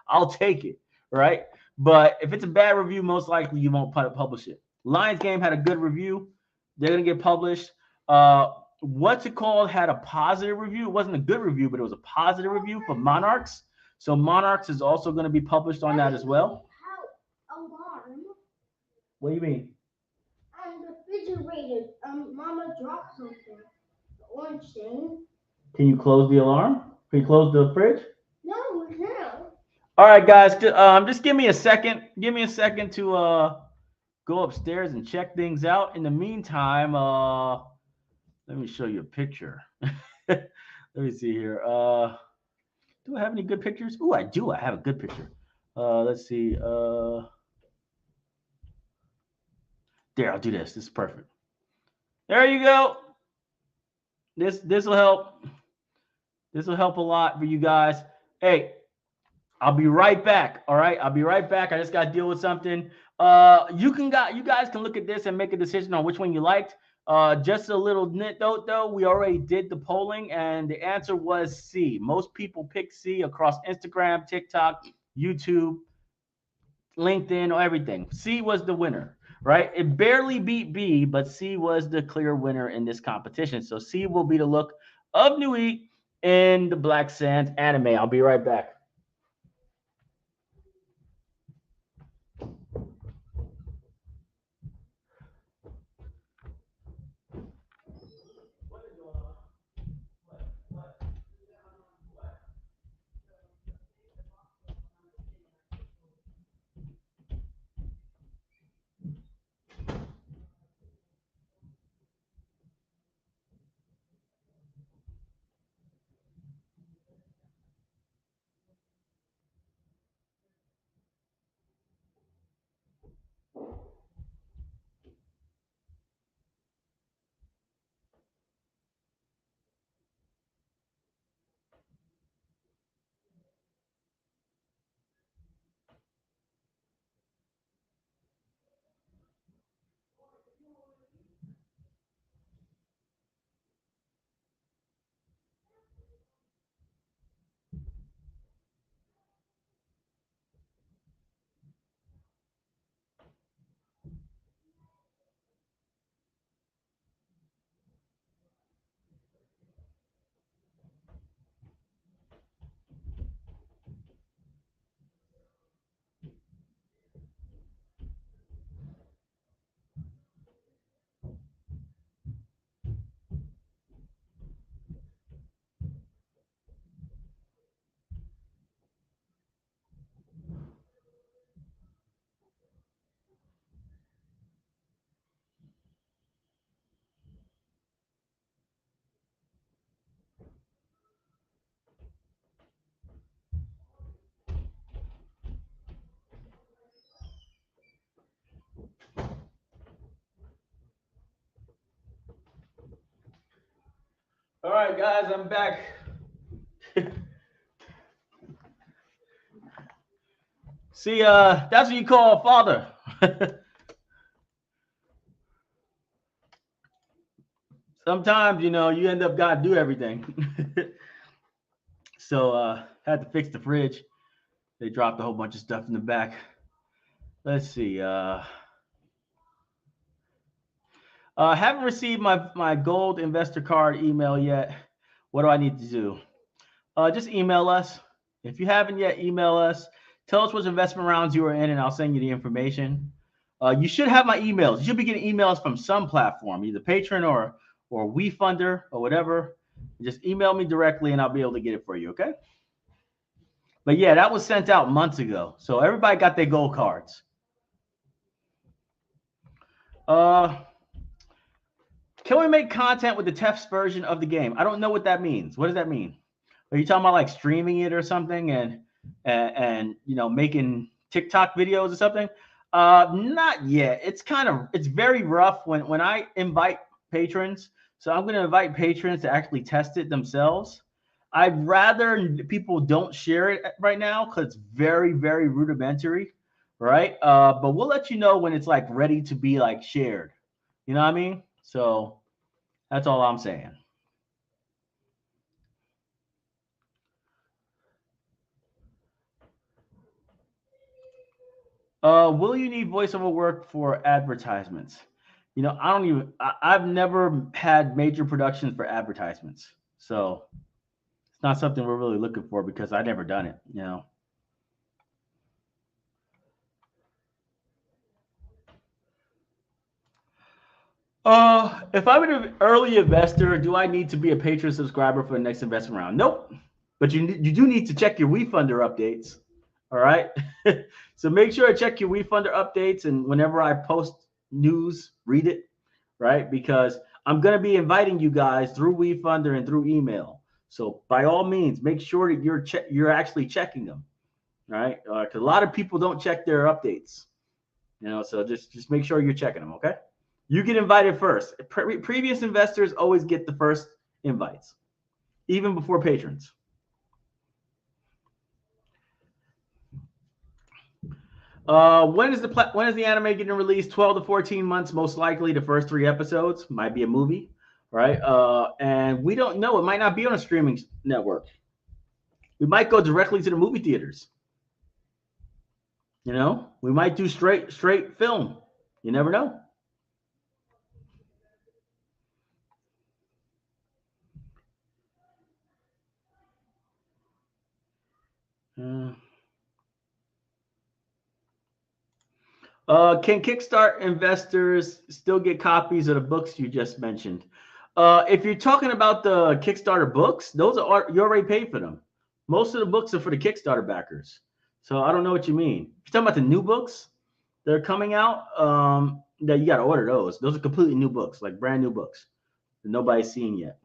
I'll take it, right? But if it's a bad review, most likely you won't publish it. Lions Game had a good review. They're going to get published. What's it called? Had a positive review. It wasn't a good review, but it was a positive review for Monarchs. So Monarchs is also going to be published on that as well. Alarm. What do you mean? On the refrigerator. Mama dropped something. The orange thing. Can you close the alarm? Can you close the fridge? No. All right, guys. Just give me a second. Give me a second to go upstairs and check things out. In the meantime, let me show you a picture. Let me see here. Do I have any good pictures? Oh, I do. I have a good picture. Let's see. There, I'll do this. This is perfect. There you go. This will help. This will help a lot for you guys. Hey, I'll be right back. All right, I'll be right back. I just got to deal with something. You guys can look at this and make a decision on which one you liked. Just a little note though, we already did the polling and the answer was C. Most people picked C across Instagram, TikTok, YouTube, LinkedIn, or everything. C was the winner, right? It barely beat B, but C was the clear winner in this competition. So C will be the look of Nui in the Black Sands anime. I'll be right back. All right, guys, I'm back. See, that's what you call a father. Sometimes, you know, you end up got to do everything. So, had to fix the fridge. They dropped a whole bunch of stuff in the back. Let's see. Haven't received my gold investor card email yet. What do I need to do? Just email us. If you haven't yet, email us. Tell us which investment rounds you were in, and I'll send you the information. You should have my emails. You should be getting emails from some platform, either Patreon or WeFunder or whatever. Just email me directly, and I'll be able to get it for you. Okay? But yeah, that was sent out months ago, so everybody got their gold cards. Can we make content with the text version of the game? I don't know what that means. What does that mean? Are you talking about like streaming it or something and you know making TikTok videos or something? Not yet. It's very rough when I invite patrons. So I'm going to invite patrons to actually test it themselves. I'd rather people don't share it right now because it's very, very rudimentary, right? But we'll let you know when it's like ready to be like shared. You know what I mean? So that's all I'm saying. Will you need voiceover work for advertisements? You know, I've never had major productions for advertisements. So it's not something we're really looking for because I never done it, you know. If I'm an early investor, do I need to be a Patreon subscriber for the next investment round? Nope. But you do need to check your WeFunder updates. All right. So make sure I check your WeFunder updates, and whenever I post news, read it, right? Because I'm going to be inviting you guys through WeFunder and through email. So by all means, make sure that you're actually checking them, right? Because a lot of people don't check their updates, you know. So just make sure you're checking them, okay? You get invited first. Previous investors always get the first invites, even before patrons. When is the anime getting released? 12 to 14 months, most likely. The first 3 episodes might be a movie, right? And we don't know. It might not be on a streaming network. We might go directly to the movie theaters. You know, we might do straight film. You never know. Uh, can Kickstart investors still get copies of the books you just mentioned? If you're talking about the Kickstarter books, those are you already paid for them. Most of the books are for the Kickstarter backers. So I don't know what you mean. If you're talking about the new books that are coming out, that you got to order those. Those are completely new books, like brand new books that nobody's seen yet.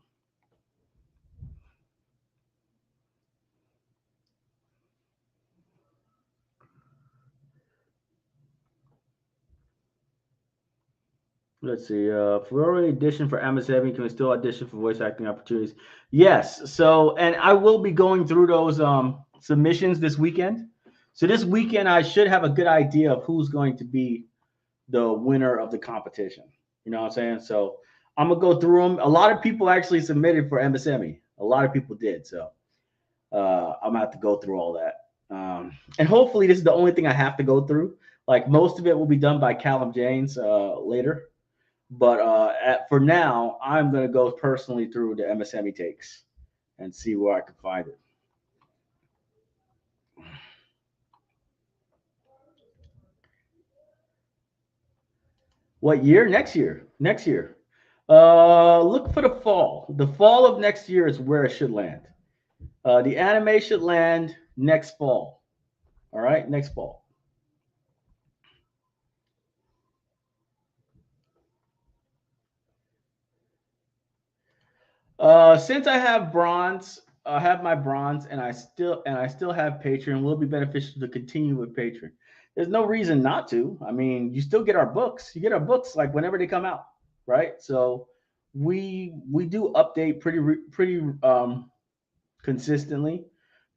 Let's see. If we're already auditioned for Amazon, can we still audition for voice acting opportunities? Yes. So, and I will be going through those submissions this weekend. So this weekend, I should have a good idea of who's going to be the winner of the competition. You know what I'm saying? So I'm gonna go through them. A lot of people actually submitted for MSME. A lot of people did. So I'm gonna have to go through all that. And hopefully, this is the only thing I have to go through. Like most of it will be done by Callum James later. But for now, I'm going to go personally through the MSME takes and see where I can find it. What year? Next year. Next year. Look for the fall. The fall of next year is where it should land. The anime should land next fall. All right, next fall. Since I have bronze, I have my bronze, and I still have Patreon. Will be beneficial to continue with Patreon. There's no reason not to. I mean, you still get our books. You get our books like whenever they come out, right? So we do update pretty consistently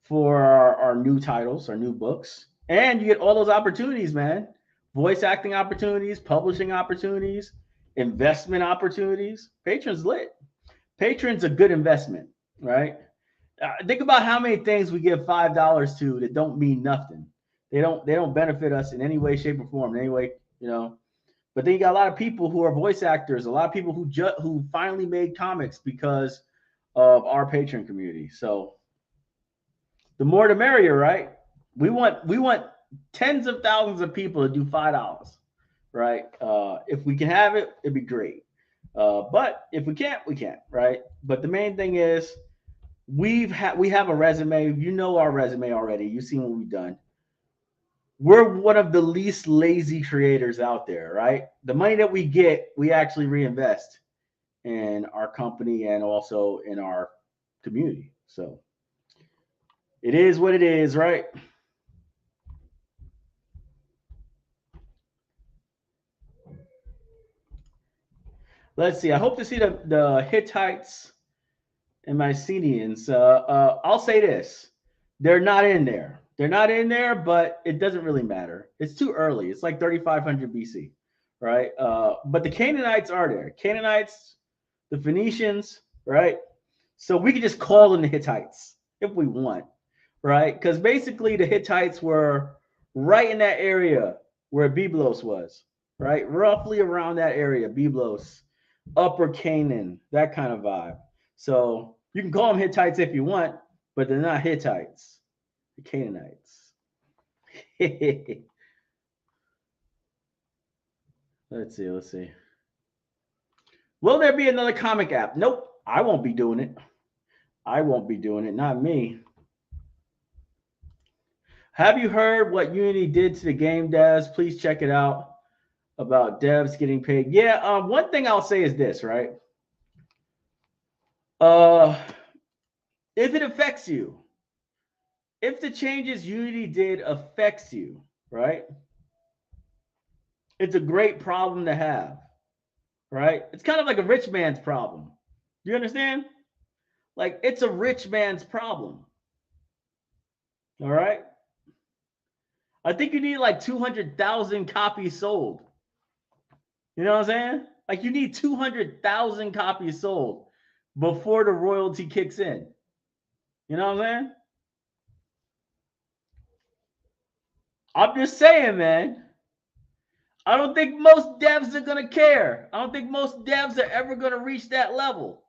for our new titles, our new books, and you get all those opportunities, man. Voice acting opportunities, publishing opportunities, investment opportunities. Patreon's lit. Patreon's a good investment, right? Think about how many things we give $5 to that don't mean nothing. They don't benefit us in any way, shape, or form. In any way, you know. But then you got a lot of people who are voice actors, a lot of people who finally made comics because of our Patreon community. So the more the merrier, right? We want tens of thousands of people to do $5, right? If we can have it, it'd be great. But if we can't, we can't, right? But the main thing is we have a resume. You know our resume already. You've seen what we've done. We're one of the least lazy creators out there, right? The money that we get, we actually reinvest in our company and also in our community. So it is what it is, right? Let's see. I hope to see the Hittites and Mycenaeans. I'll say this: they're not in there. They're not in there, but it doesn't really matter. It's too early. It's like 3,500 BC, right? But the Canaanites are there. Canaanites, the Phoenicians, right? So we could just call them the Hittites if we want, right? Because basically the Hittites were right in that area where Byblos was, right? Roughly around that area, Byblos, Upper Canaan, that kind of vibe. So you can call them Hittites if you want, but they're not Hittites, the Canaanites. Let's see, let's see. Will there be another comic app? Nope, I won't be doing it. I won't be doing it, not me. Have you heard what Unity did to the game devs? Please check it out about devs getting paid. Yeah, one thing I'll say is this, right? Uh, if it affects you, if the changes Unity did affects you, right? It's a great problem to have, right? It's kind of like a rich man's problem. Do you understand? Like it's a rich man's problem. All right. I think you need like 200,000 copies sold. You know what I'm saying? Like you need 200,000 copies sold before the royalty kicks in. You know what I'm saying? I'm just saying, man. I don't think most devs are gonna care. I don't think most devs are ever gonna reach that level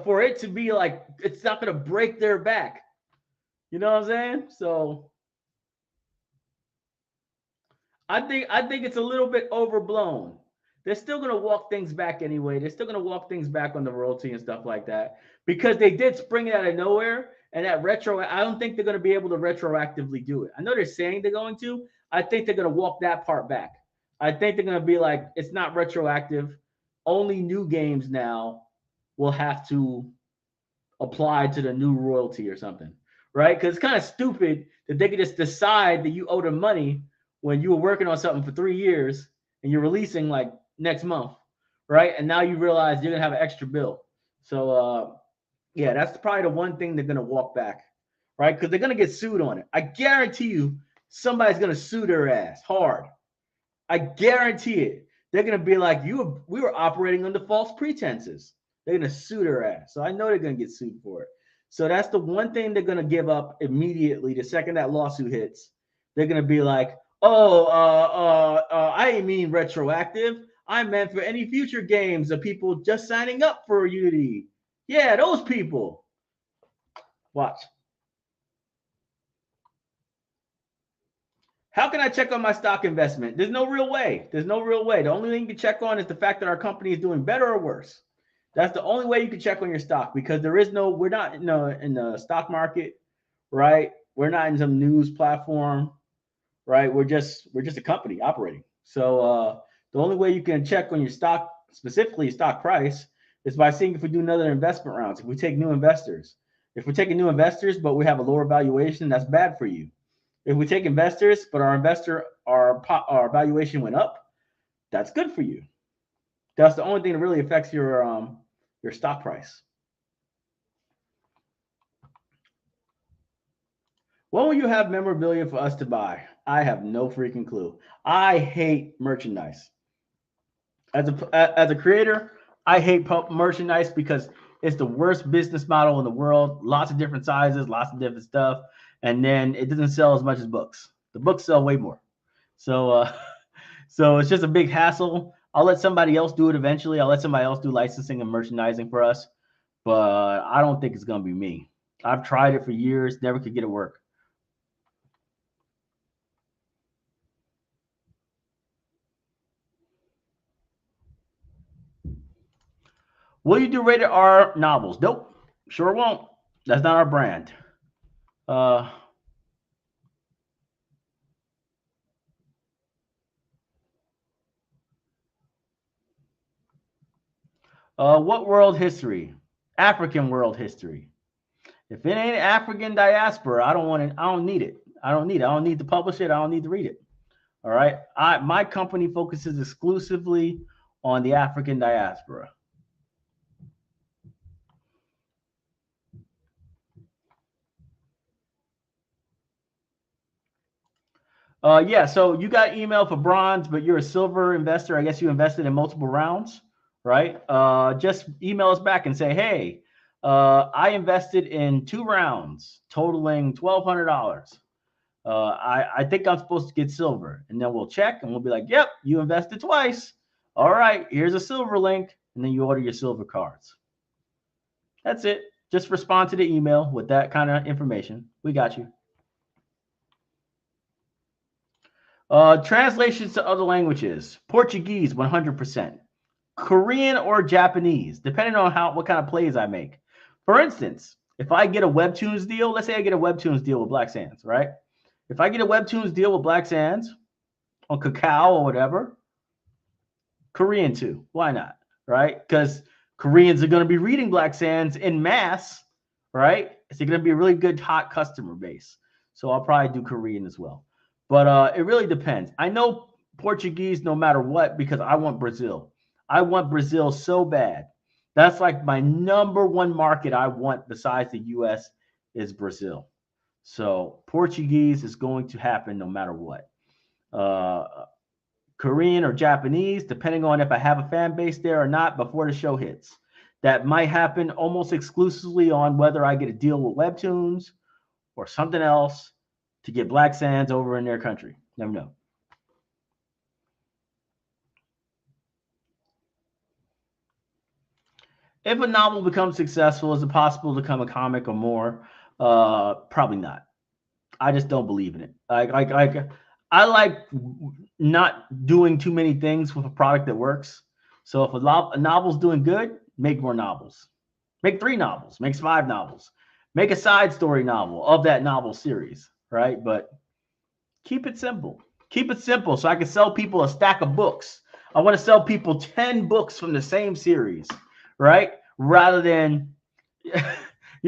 for it to be like it's not gonna break their back. You know what I'm saying? So I think it's a little bit overblown. They're still gonna walk things back anyway. They're still gonna walk things back on the royalty and stuff like that because they did spring it out of nowhere. And that retro, I don't think they're gonna be able to retroactively do it. I know they're saying they're going to. I think they're gonna walk that part back. I think they're gonna be like, it's not retroactive. Only new games now will have to apply to the new royalty or something, right? Because it's kind of stupid that they could just decide that you owe them money when you were working on something for 3 years and you're releasing like next month, right? And now you realize you're gonna have an extra bill. So yeah, that's probably the one thing they're gonna walk back, right? Because they're gonna get sued on it. I guarantee you, somebody's gonna sue their ass hard. I guarantee it. They're gonna be like, we were operating under false pretenses. They're gonna sue their ass. So I know they're gonna get sued for it. So that's the one thing they're gonna give up immediately. The second that lawsuit hits, they're gonna be like, oh, I didn't mean retroactive. I meant for any future games of people just signing up for Unity. Yeah, those people. Watch. How can I check on my stock investment? There's no real way. There's no real way. The only thing you can check on is the fact that our company is doing better or worse. That's the only way you can check on your stock because we're not in the stock market, right? We're not in some news platform, right? We're just a company operating. So the only way you can check on your stock, specifically stock price, is by seeing if we do another investment rounds, if we take new investors. If we're taking new investors, but we have a lower valuation, that's bad for you. If we take investors, but our valuation went up, that's good for you. That's the only thing that really affects your stock price. When will you have memorabilia for us to buy? I have no freaking clue. I hate merchandise. As a creator, I hate merchandise because it's the worst business model in the world. Lots of different sizes, lots of different stuff, and then it doesn't sell as much as books. The books sell way more. So so it's just a big hassle. I'll let somebody else do it eventually. I'll let somebody else do licensing and merchandising for us, but I don't think it's gonna be me. I've tried it for years, never could get it work. Will you do rated R novels? Nope, sure won't. That's not our brand. Uh, what world history? African world history. If it ain't African diaspora, I don't want it. I don't need it. I don't need it. I don't need to publish it. I don't need to read it. All right. My company focuses exclusively on the African diaspora. Yeah, so you got email for bronze, but you're a silver investor. I guess you invested in multiple rounds, right? Just email us back and say, hey, I invested in 2 rounds totaling $1,200. I think I'm supposed to get silver. And then we'll check and we'll be like, yep, you invested twice. All right, here's a silver link. And then you order your silver cards. That's it. Just respond to the email with that kind of information. We got you. Translations to other languages: Portuguese, 100%. Korean or Japanese, depending on what kind of plays I make. For instance, if I get a Webtoons deal, let's say I get a Webtoons deal with Black Sands, right? If I get a Webtoons deal with Black Sands on Kakao or whatever, Korean too. Why not? Right? Because Koreans are going to be reading Black Sands in mass, right? It's going to be a really good hot customer base. So I'll probably do Korean as well. But it really depends. I know Portuguese no matter what because I want Brazil. I want Brazil so bad. That's like my number one market I want besides the US is Brazil. So Portuguese is going to happen no matter what. Korean or Japanese, depending on if I have a fan base there or not before the show hits. That might happen almost exclusively on whether I get a deal with Webtoons or something else. to get Black Sands over in their country. Never know. If a novel becomes successful, is it possible to become a comic or more? Probably not. I just don't believe in it. I like not doing too many things with a product that works. So if a novel's doing good, make more novels. Make 3 novels, make 5 novels. Make a side story novel of that novel series, right? But keep it simple. Keep it simple so I can sell people a stack of books. I want to sell people 10 books from the same series, right? Rather than, you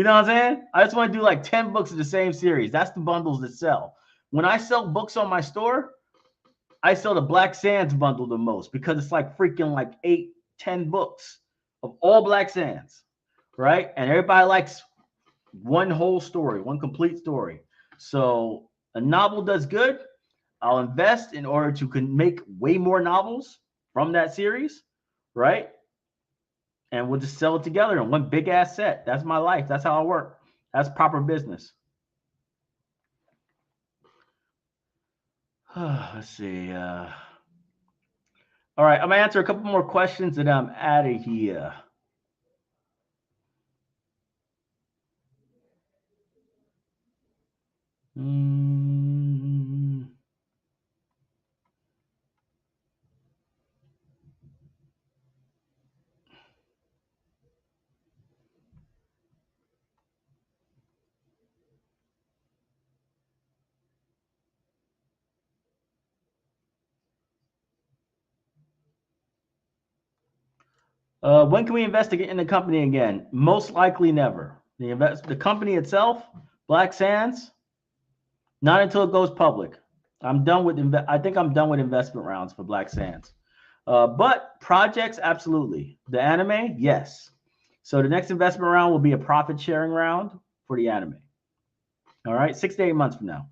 know what I'm saying? I just want to do like 10 books of the same series. That's the bundles that sell. When I sell books on my store, I sell the Black Sands bundle the most because it's like freaking like 8, 10 books of all Black Sands, right? And everybody likes one whole story, one complete story. So a novel does good. I'll invest in order to make way more novels from that series, right? And we'll just sell it together in one big ass set. That's my life. That's how I work. That's proper business. Let's see. All right, I'm gonna answer a couple more questions and I'm out of here. When can we investigate in the company again? Most likely never. The company itself, Black Sands, not until it goes public. I'm done with. I think I'm done with investment rounds for Black Sands. But projects, absolutely. The anime, yes. So the next investment round will be a profit sharing round for the anime. All right, 6 to 8 months from now.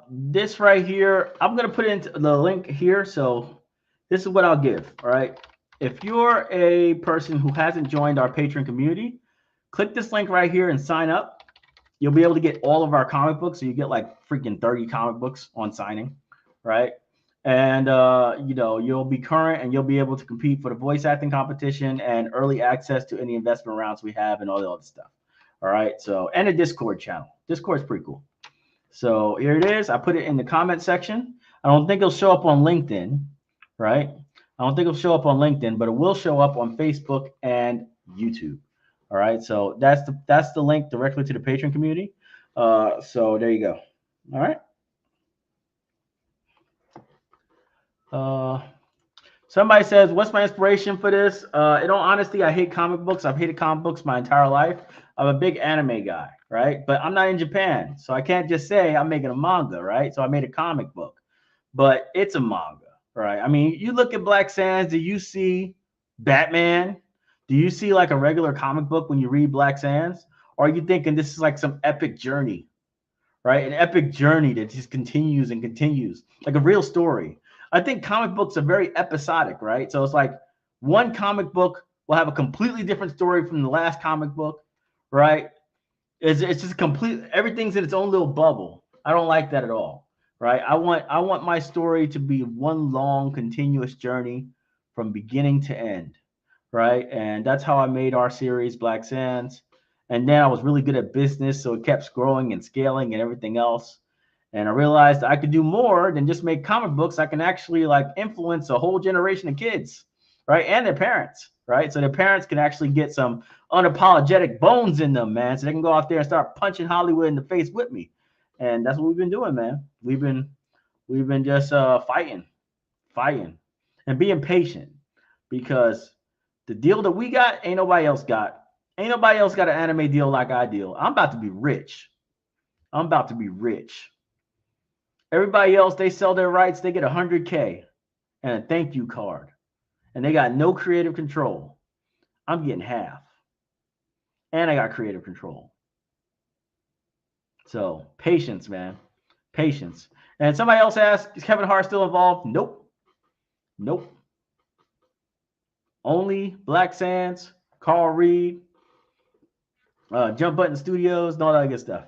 This right here, I'm gonna put into the link here. So this is what I'll give. All right. If you're a person who hasn't joined our Patreon community, click this link right here and sign up. You'll be able to get all of our comic books. So you get like freaking 30 comic books on signing, right? And you'll be current and you'll be able to compete for the voice acting competition and early access to any investment rounds we have and all the other stuff. All right. So, and a Discord channel. Discord's pretty cool. So here it is. I put it in the comment section. I don't think it'll show up on LinkedIn, right? I don't think it'll show up on LinkedIn, but it will show up on Facebook and YouTube. All right. So that's the link directly to the Patreon community. So there you go. All right. Somebody says, what's my inspiration for this? In all honesty, I hate comic books. I've hated comic books my entire life. I'm a big anime guy, right? But I'm not in Japan, so I can't just say I'm making a manga, right? So I made a comic book, but it's a manga, right? I mean, you look at Black Sands, do you see Batman? Do you see like a regular comic book when you read Black Sands? Or are you thinking this is like some epic journey, right? An epic journey that just continues and continues, like a real story. I think comic books are very episodic, right? So it's like one comic book will have a completely different story from the last comic book, right? It's just complete. Everything's in its own little bubble. I don't like that at all, right? I want my story to be one long, continuous journey from beginning to end, right? And that's how I made our series, Black Sands. And then I was really good at business, so it kept growing and scaling and everything else. And I realized I could do more than just make comic books. I can actually like influence a whole generation of kids, right? And their parents, right? So their parents can actually get some unapologetic bones in them, man. So they can go out there and start punching Hollywood in the face with me. And that's what we've been doing, man. We've been just fighting and being patient because the deal that we got ain't nobody else got. Ain't nobody else got an anime deal like I deal. I'm about to be rich. I'm about to be rich. Everybody else, they sell their rights, they get $100K and a thank you card. And they got no creative control. I'm getting half. And I got creative control. So patience, man. Patience. And somebody else asked, is Kevin Hart still involved? Nope. Nope. Only Black Sands, Carl Reed, Jump Button Studios, and all that good stuff.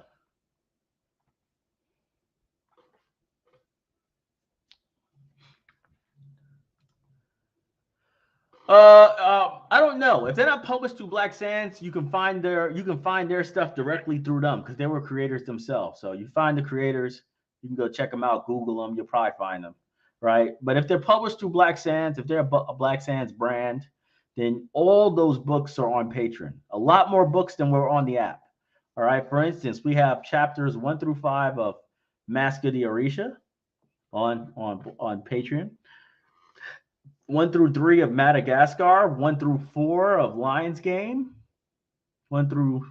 I don't know. If they're not published through Black Sands, you can find their stuff directly through them because they were creators themselves. So you find the creators, you can go check them out, Google them, you'll probably find them, right? But if they're published through Black Sands, if they're a Black Sands brand, then all those books are on Patreon. A lot more books than were on the app. All right. For instance, we have chapters 1-5 of Mask of the Orisha on Patreon. 1-3 of Madagascar, 1-4 of Lions Game, 1-4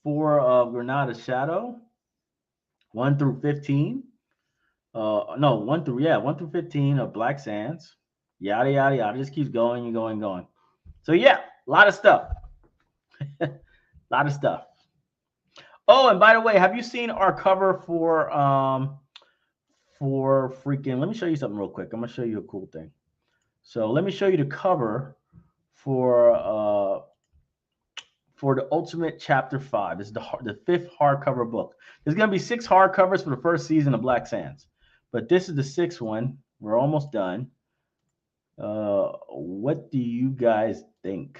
of Granada's Shadow, 1-15. 1-15 of Black Sands. Yada yada yada. Just keeps going and going and going. So yeah, a lot of stuff. A lot of stuff. Oh, and by the way, have you seen our cover for freaking? Let me show you something real quick. I'm gonna show you a cool thing. So let me show you the cover for the Ultimate Chapter 5. This is the 5th hardcover book. There's going to be 6 hardcovers for the first season of Black Sands, but this is the 6th one. We're almost done. What do you guys think?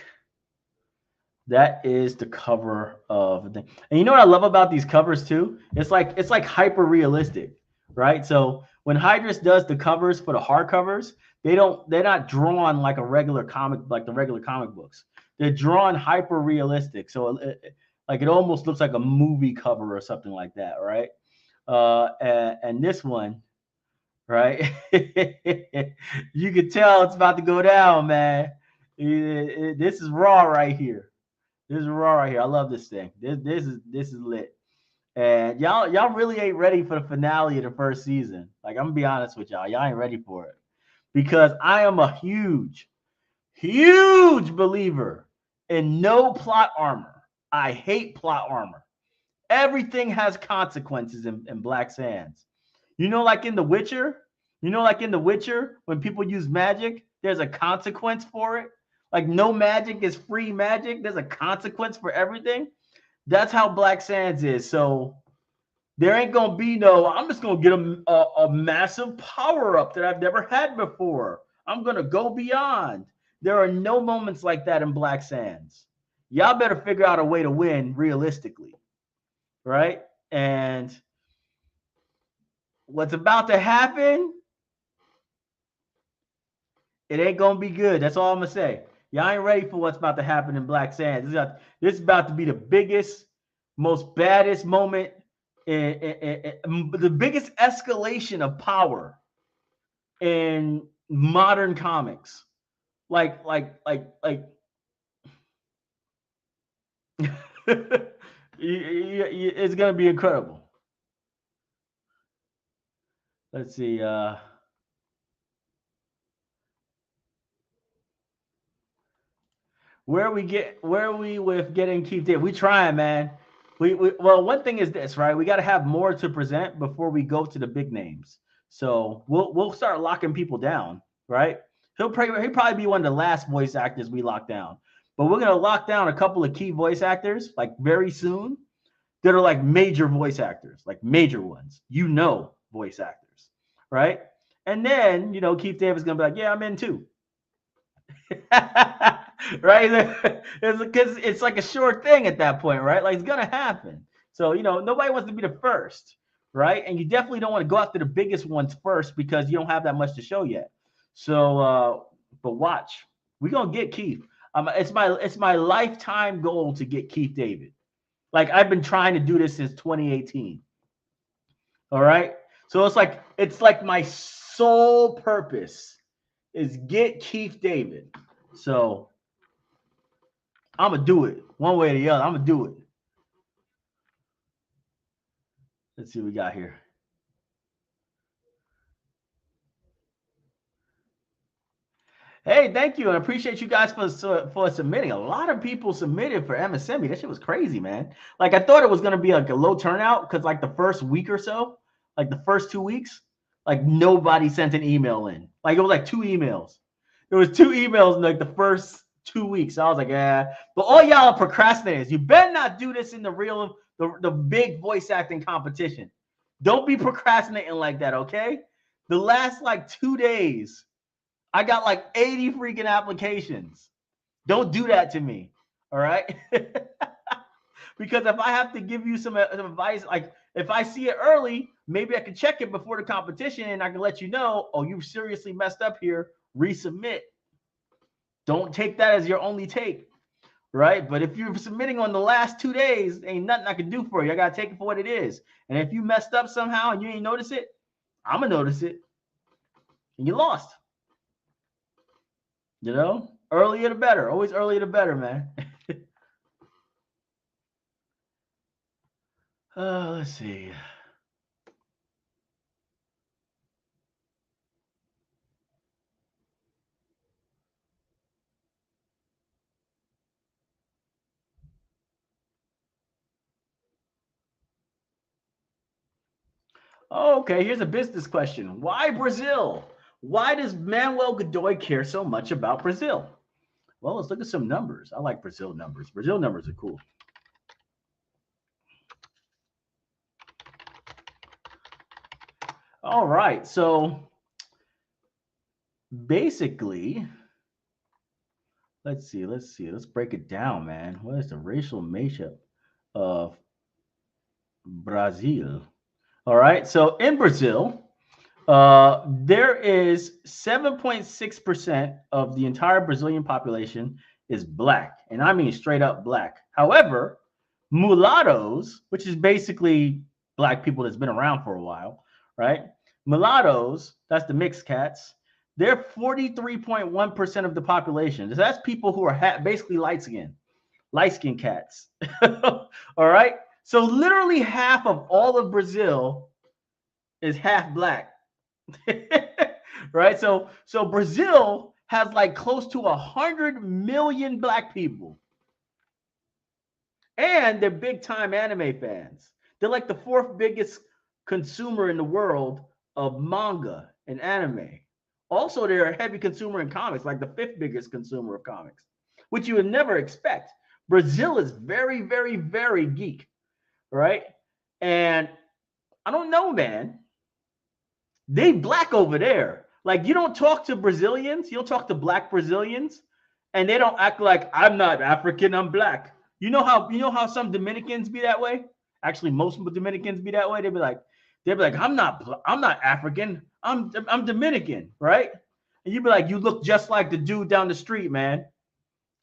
That is the cover of the thing. And you know what I love about these covers too? It's like hyper realistic, right? So when Hydrus does the covers for the hardcovers, they're not drawn like a regular comic, like the regular comic books. They're drawn hyper realistic. So it almost looks like a movie cover or something like that, right? And this one, right? You can tell it's about to go down, man. This is raw right here. This is raw right here. I love this thing. This is lit. And y'all really ain't ready for the finale of the first season. Like, I'm gonna be honest with y'all. Y'all ain't ready for it. Because I am a huge believer in no plot armor. I hate plot armor. Everything has consequences in Black Sands. Like in The Witcher, when people use magic, there's a consequence for it. Like, no magic is free magic. There's a consequence for everything. That's how Black Sands is. So there ain't going to be no, I'm just going to get a massive power up that I've never had before. I'm going to go beyond. There are no moments like that in Black Sands. Y'all better figure out a way to win realistically, right? And what's about to happen, it ain't going to be good. That's all I'm going to say. Y'all ain't ready for what's about to happen in Black Sands. This is about to be the biggest, most baddest moment, the biggest escalation of power in modern comics. Like it's gonna be incredible. Let's see. Where are we with getting Keith David? We trying, man. Well, one thing is this, right? We got to have more to present before we go to the big names. So we'll start locking people down, right? He'll probably be one of the last voice actors we lock down. But we're gonna lock down a couple of key voice actors like very soon that are like major voice actors, like major ones, voice actors, right? And then Keith David's gonna be like, yeah, I'm in too. Right? Because it's like a sure thing at that point, right? Like, it's gonna happen. So nobody wants to be the first, right? And you definitely don't want to go after the biggest ones first because you don't have that much to show yet. So, but watch, we're gonna get Keith. It's my lifetime goal to get Keith David. Like, I've been trying to do this since 2018. All right. So it's like my sole purpose is get Keith David. So I'm gonna do it one way or the other. I'm gonna do it. Let's see what we got here. Hey, thank you, and I appreciate you guys for submitting. A lot of people submitted for MSME. That shit was crazy, man. Like I thought it was gonna be like a low turnout because like the first week or so, like the first 2 weeks, like nobody sent an email in. Like it was like 2 emails. There was 2 emails in like the first 2 weeks. So I was like, yeah. But all y'all are procrastinators. You better not do this in the big voice acting competition. Don't be procrastinating like that, okay? The last like 2 days. I got like 80 freaking applications. Don't do that to me. All right. Because if I have to give you some advice, like if I see it early, maybe I can check it before the competition and I can let you know, oh, you seriously messed up here. Resubmit. Don't take that as your only take. Right. But if you're submitting on the last 2 days, ain't nothing I can do for you. I got to take it for what it is. And if you messed up somehow and you ain't notice it, I'm going to notice it. And you lost. You know, earlier the better. Always earlier the better, man. Let's see. Okay, here's a business question. Why Brazil? Why does Manuel Godoy care so much about Brazil? Well, let's look at some numbers. I like Brazil numbers. Brazil numbers are cool. All right, so basically, let's see. Let's break it down, man. What is the racial makeup of Brazil? All right, so in Brazil, there is 7.6% of the entire Brazilian population is black, and I mean straight up black. However, mulattoes, which is basically black people that's been around for a while, right? Mulattoes, that's the mixed cats. They're 43.1% of the population. So that's people who are basically light skinned cats. All right. So literally half of all of Brazil is half black. Right? So Brazil has like close to 100 million black people. And they're big time anime fans. They're like the fourth biggest consumer in the world of manga and anime. Also, they're a heavy consumer in comics, like the fifth biggest consumer of comics, which you would never expect. Brazil is very, very, very geek, right? And I don't know, man. They black over there. Like you don't talk to Brazilians, you don't talk to black Brazilians, and they don't act like I'm not African, I'm black. You know how some Dominicans be that way? Actually, most Dominicans be that way. They'd be like, I'm not African, I'm Dominican, right? And you'd be like, you look just like the dude down the street, man.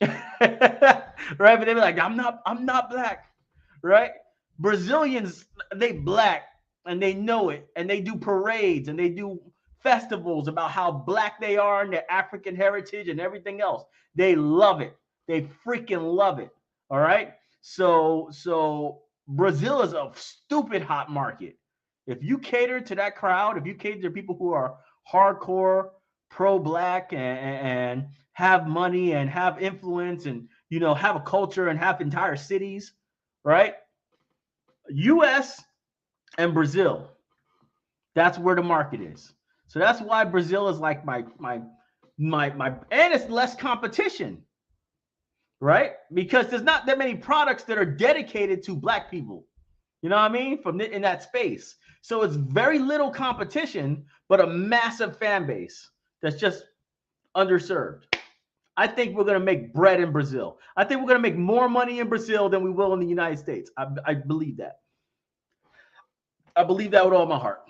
Right? But they'd be like, I'm not black, right? Brazilians, they black and they know it, and they do parades and they do festivals about how black they are and their African heritage and everything else. They love it. They freaking love it. All right. So Brazil is a stupid hot market. If you cater to that crowd, if you cater to people who are hardcore pro-black and have money and have influence and have a culture and have entire cities, right? U.S. and Brazil. That's where the market is. So that's why Brazil is like my and it's less competition, right? Because there's not that many products that are dedicated to black people. You know what I mean? In that space. So it's very little competition, but a massive fan base that's just underserved. I think we're going to make bread in Brazil. I think we're going to make more money in Brazil than we will in the United States. I believe that. I believe that with all my heart.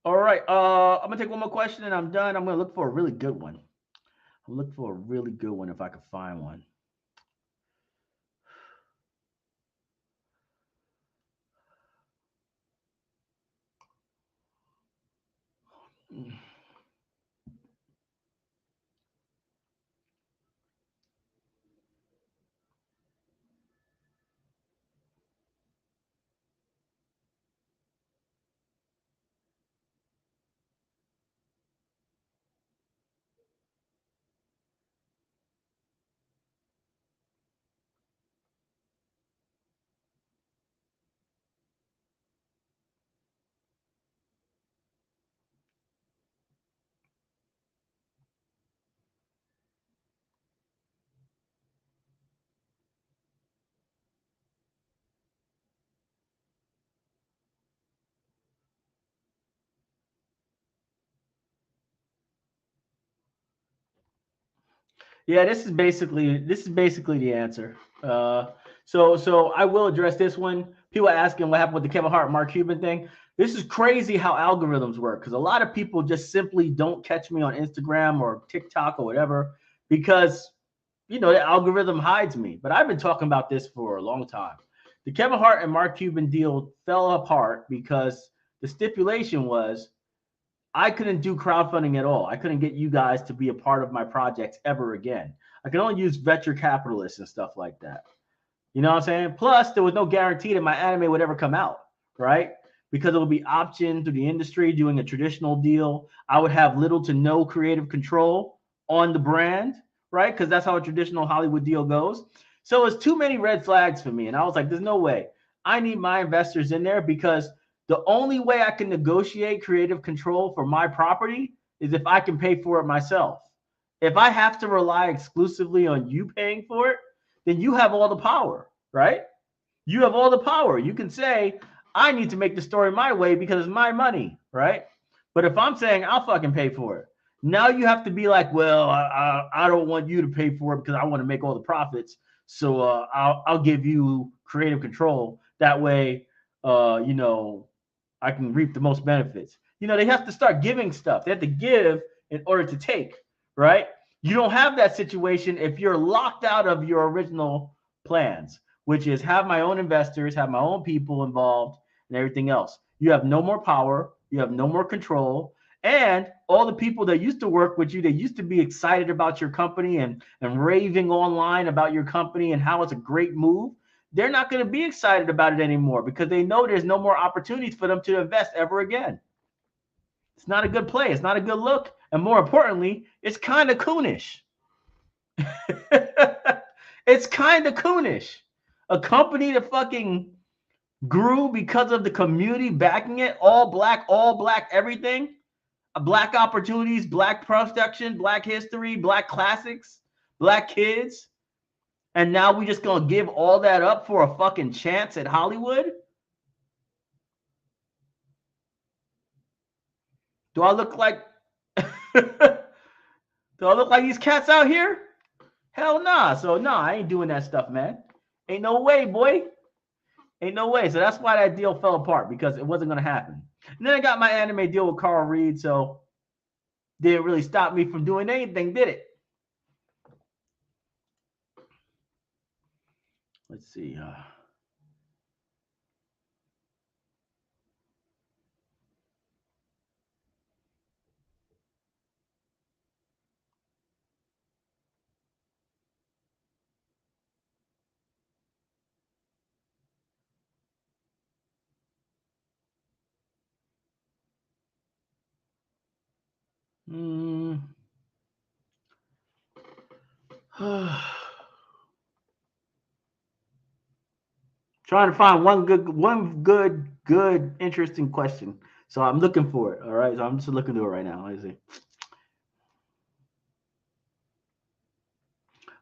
All right. I'm gonna take one more question and I'm done. I'm gonna look for a really good one. I'm looking for a really good one if I can find one. Yeah, this is basically the answer. So I will address this one. People are asking what happened with the Kevin Hart, Mark Cuban thing. This is crazy how algorithms work because a lot of people just simply don't catch me on Instagram or TikTok or whatever because the algorithm hides me. But I've been talking about this for a long time. The Kevin Hart and Mark Cuban deal fell apart because the stipulation was I couldn't do crowdfunding at all. I couldn't get you guys to be a part of my projects ever again. I can only use venture capitalists and stuff like that. You know what I'm saying? Plus, there was no guarantee that my anime would ever come out, right? Because it would be optioned through the industry doing a traditional deal. I would have little to no creative control on the brand, right? Because that's how a traditional Hollywood deal goes. So it's too many red flags for me. And I was like, there's no way. I need my investors in there because the only way I can negotiate creative control for my property is if I can pay for it myself. If I have to rely exclusively on you paying for it, then you have all the power, right? You have all the power. You can say, I need to make the story my way because it's my money, right? But if I'm saying I'll fucking pay for it, now you have to be like, well, I don't want you to pay for it because I want to make all the profits. So I'll give you creative control. That way, I can reap the most benefits. They have to start giving stuff. They have to give in order to take, right? You don't have that situation if you're locked out of your original plans, which is have my own investors, have my own people involved, and everything else. You have no more power, you have no more control, and all the people that used to work with you, they used to be excited about your company and raving online about your company and how it's a great move. They're not going to be excited about it anymore because they know there's no more opportunities for them to invest ever again. It's not a good play. It's not a good look. And more importantly, it's kind of coonish. It's kind of coonish. A company that fucking grew because of the community backing it, all black everything, black opportunities, black production, black history, black classics, black kids. And now we just gonna give all that up for a fucking chance at Hollywood? Do I look like these cats out here? Hell nah. So nah, I ain't doing that stuff, man. Ain't no way, boy. Ain't no way. So that's why that deal fell apart because it wasn't gonna happen. And then I got my anime deal with Carl Reed, so didn't really stop me from doing anything, did it? Let's see. Trying to find one good, interesting question. So I'm looking for it. All right. So I'm just looking through it right now. Let's see.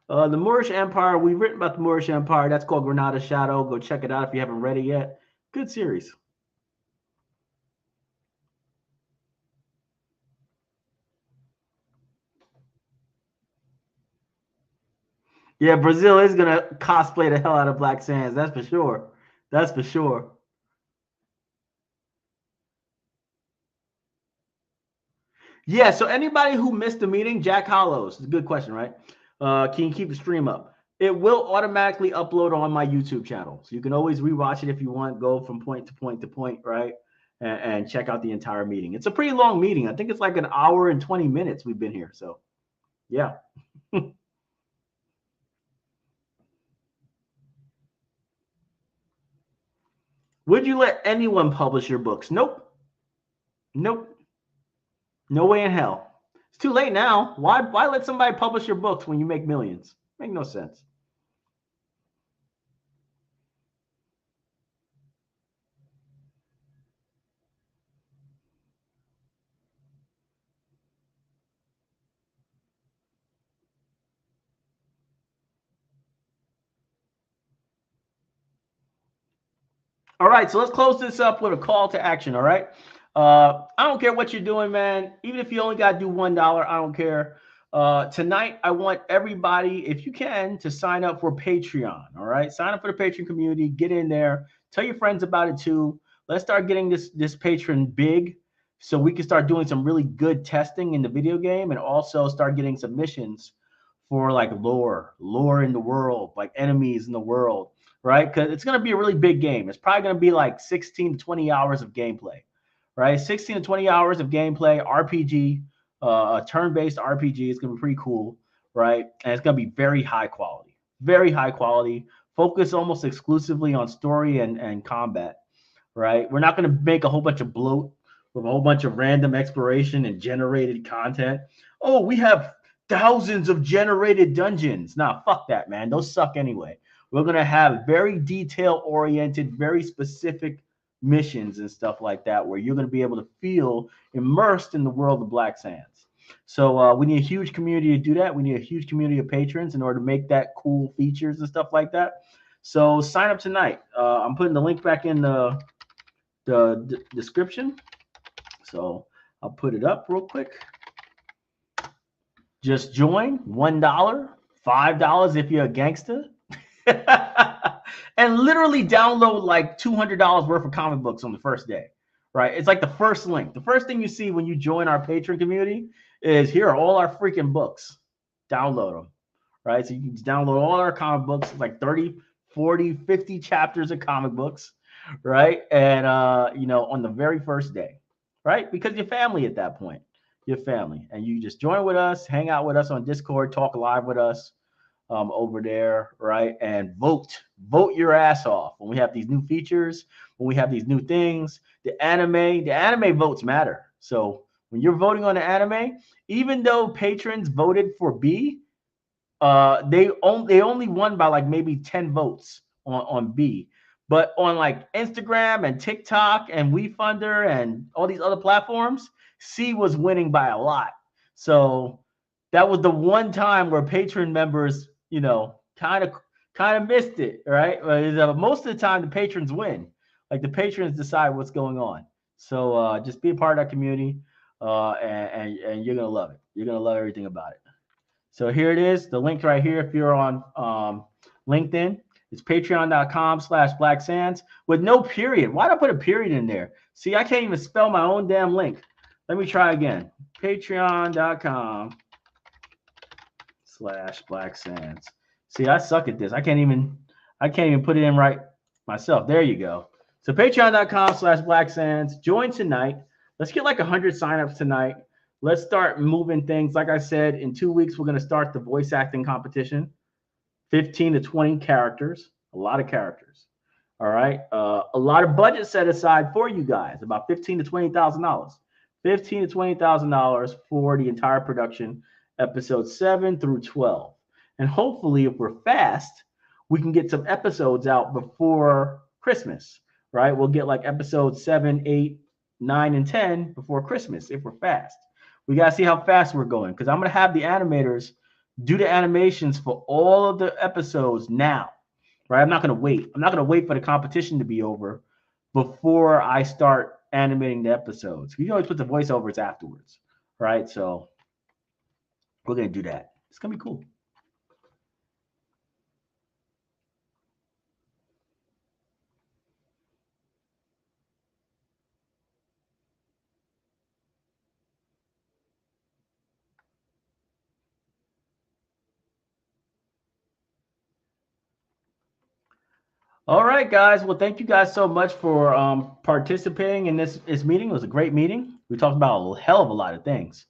The Moorish Empire. We've written about the Moorish Empire. That's called Granada Shadow. Go check it out if you haven't read it yet. Good series. Yeah, Brazil is gonna cosplay the hell out of Black Sands. That's for sure. That's for sure. Yeah. So anybody who missed the meeting, Jack Hollows. It's a good question, right? Can you keep the stream up? It will automatically upload on my YouTube channel, so you can always rewatch it if you want. Go from point to point to point, right? And check out the entire meeting. It's a pretty long meeting. I think it's like an hour and 20 minutes we've been here. So, yeah. Would you let anyone publish your books? Nope. Nope. No way in hell. It's too late now. Why let somebody publish your books when you make millions? Make no sense. All right, so let's close this up with a call to action. All right. I don't care what you're doing, man. Even if you only got to do $1, I don't care. Tonight, I want everybody, if you can, to sign up for Patreon. All right, sign up for the Patreon community. Get in there. Tell your friends about it too. Let's start getting this patron big, so we can start doing some really good testing in the video game, and also start getting submissions for like lore in the world, like enemies in the world, right? Because it's gonna be a really big game. It's probably gonna be like 16 to 20 hours of gameplay, right? 16 to 20 hours of gameplay, RPG, a turn-based RPG. It's gonna be pretty cool, right? And it's gonna be very high quality, very high quality. Focus almost exclusively on story and combat, right? We're not gonna make a whole bunch of bloat with a whole bunch of random exploration and generated content. Oh, we have thousands of generated dungeons. Nah, fuck that, man. Those suck anyway. We're gonna have very detail-oriented, very specific missions and stuff like that, where you're gonna be able to feel immersed in the world of Black Sands. So we need a huge community to do that. We need a huge community of patrons in order to make that cool features and stuff like that. So sign up tonight. I'm putting the link back in the description. So I'll put it up real quick. Just join. $1, $5 if you're a gangster. And literally download like $200 worth of comic books on the first day, right? It's like the first link. The first thing you see when you join our Patreon community is, here are all our freaking books. Download them, right? So you can download all our comic books. It's like 30, 40, 50 chapters of comic books, right? And, on the very first day, right? Because you're family at that point. Your family, and you just join with us, hang out with us on Discord, talk live with us over there, right? And vote your ass off when we have these new features, when we have these new things. The anime votes matter. So when you're voting on the anime, even though patrons voted for B, they only won by like maybe 10 votes on B. But on like Instagram and TikTok and WeFunder and all these other platforms, C was winning by a lot. So that was the one time where patron members, kind of missed it, right? But most of the time, the patrons win. Like the patrons decide what's going on. So just be a part of that community, and you're gonna love it. You're gonna love everything about it. So here it is, the link right here. If you're on LinkedIn, it's patreon.com/Black Sands with no period. Why'd I put a period in there? See, I can't even spell my own damn link. Let me try again. Patreon.com/Black Sands. See, I suck at this. I can't even put it in right myself. There you go. So patreon.com/Black Sands. Join tonight. Let's get like 100 signups tonight. Let's start moving things. Like I said, in 2 weeks, we're going to start the voice acting competition. 15 to 20 characters, a lot of characters. All right. A lot of budget set aside for you guys, about $15,000 to $20,000. $15,000 to $20,000 for the entire production, episodes 7 through 12. And hopefully, if we're fast, we can get some episodes out before Christmas, right? We'll get like episodes 7, 8, 9, and 10 before Christmas if we're fast. We got to see how fast we're going, because I'm going to have the animators do the animations for all of the episodes now, right? I'm not going to wait. I'm not going to wait for the competition to be over before I start animating the episodes. You can always put the voiceovers afterwards, right? So we're going to do that. It's going to be cool. All right, guys. Well, thank you guys so much for participating in this meeting. It was a great meeting. We talked about a hell of a lot of things,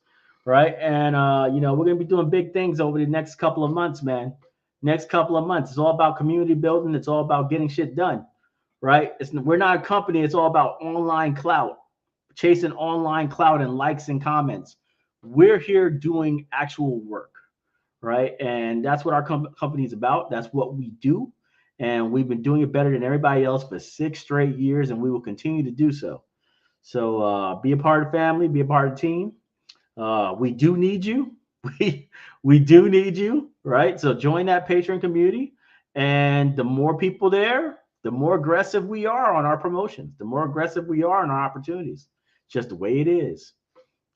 right? And, we're going to be doing big things over the next couple of months, man. Next couple of months. It's all about community building. It's all about getting shit done, right? We're not a company. It's all about online clout, chasing online clout and likes and comments. We're here doing actual work, right? And that's what our company is about. That's what we do. And we've been doing it better than everybody else for 6 straight years, and we will continue to do so. So be a part of the family, be a part of the team. We do need you. We do need you, right? So join that Patreon community. And the more people there, the more aggressive we are on our promotions, the more aggressive we are on our opportunities. It's just the way it is.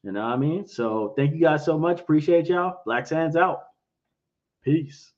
You know what I mean? So thank you guys so much. Appreciate y'all. Black Sands out. Peace.